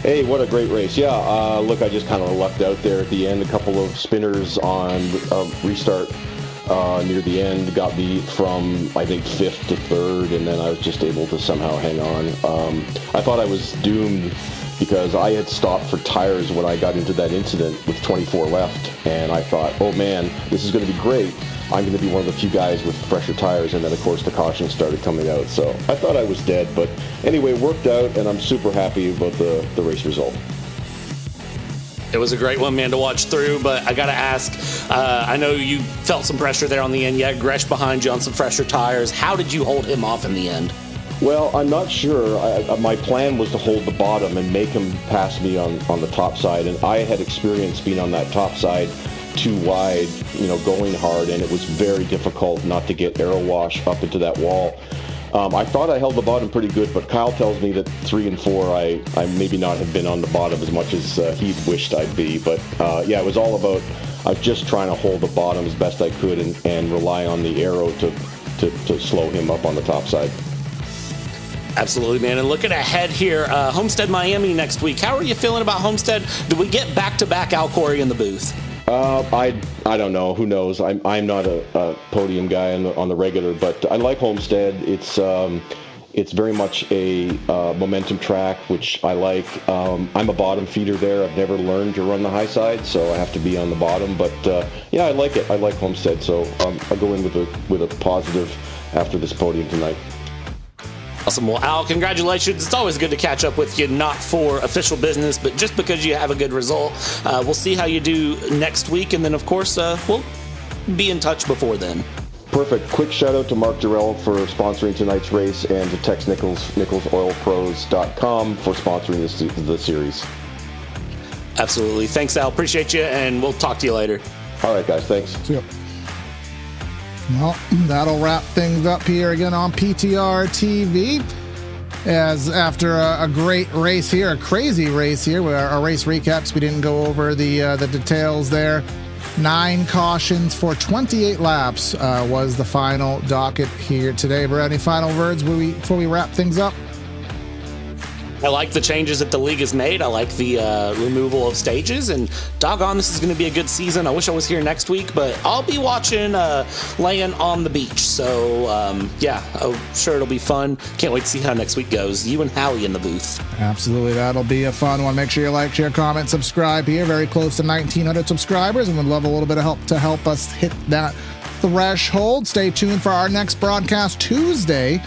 Hey, what a great race. Yeah, look, I just kind of lucked out there at the end. A couple of spinners on restart near the end got me from, I think, 5th to 3rd, and then I was just able to somehow hang on. I thought I was doomed because I had stopped for tires when I got into that incident with 24 left, and I thought, oh man, this is going to be great. I'm going to be one of the few guys with fresher tires, and then of course the cautions started coming out, so I thought I was dead, but anyway, it worked out, and I'm super happy about the race result. It was a great one, man, to watch through, but I got to ask, I know you felt some pressure there on the end. You had Gresh behind you on some fresher tires. How did you hold him off in the end? Well, I'm not sure. My plan was to hold the bottom and make him pass me on the top side, and I had experience being on that top side too wide, going hard, and it was very difficult not to get aero wash up into that wall. I thought I held the bottom pretty good, but Kyle tells me that 3 and 4, I maybe not have been on the bottom as much as he'd wished I'd be. But yeah, it was all about just trying to hold the bottom as best I could and rely on the aero to slow him up on the top side. Absolutely, man. And looking ahead here, Homestead, Miami next week. How are you feeling about Homestead? Do we get back-to-back Al Corey in the booth? I don't know. Who knows? I'm not a podium guy on the regular, but I like Homestead. It's very much a momentum track, which I like. I'm a bottom feeder there. I've never learned to run the high side, so I have to be on the bottom. But yeah, I like it. I like Homestead, so I'll go in with a positive after this podium tonight. Awesome. Well, Al, congratulations. It's always good to catch up with you, not for official business, but just because you have a good result. We'll see how you do next week, and then, of course, we'll be in touch before then. Perfect. Quick shout out to Mark Durrell for sponsoring tonight's race, and to Tex Nichols, NicholsOilPros.com for sponsoring the series. Absolutely. Thanks, Al. Appreciate you, and we'll talk to you later. All right, guys. Thanks. See ya. Well, that'll wrap things up here again on PTR TV. As after a great race here, a crazy race here, our race recaps, we didn't go over the details there. 9 cautions for 28 laps was the final docket here today. Brad, any final words before we wrap things up? I like the changes that the league has made. I like the removal of stages, and doggone, this is going to be a good season. I wish I was here next week, but I'll be watching laying on the beach. So yeah, I'm sure it'll be fun. Can't wait to see how next week goes. You and Howie in the booth. Absolutely, that'll be a fun one. Make sure you like, share, comment, subscribe here. Very close to 1,900 subscribers, and would love a little bit of help to help us hit that threshold. Stay tuned for our next broadcast Tuesday,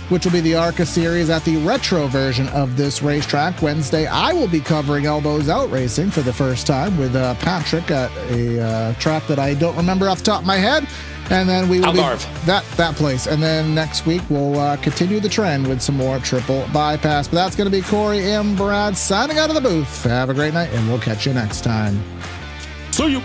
which will be the ARCA series at the retro version of this racetrack. Wednesday, I will be covering Elbows Out Racing for the first time with Patrick at a track that I don't remember off the top of my head. And then we will that place. And then next week, we'll continue the trend with some more triple bypass. But that's going to be Corey and Brad signing out of the booth. Have a great night, and we'll catch you next time. See you.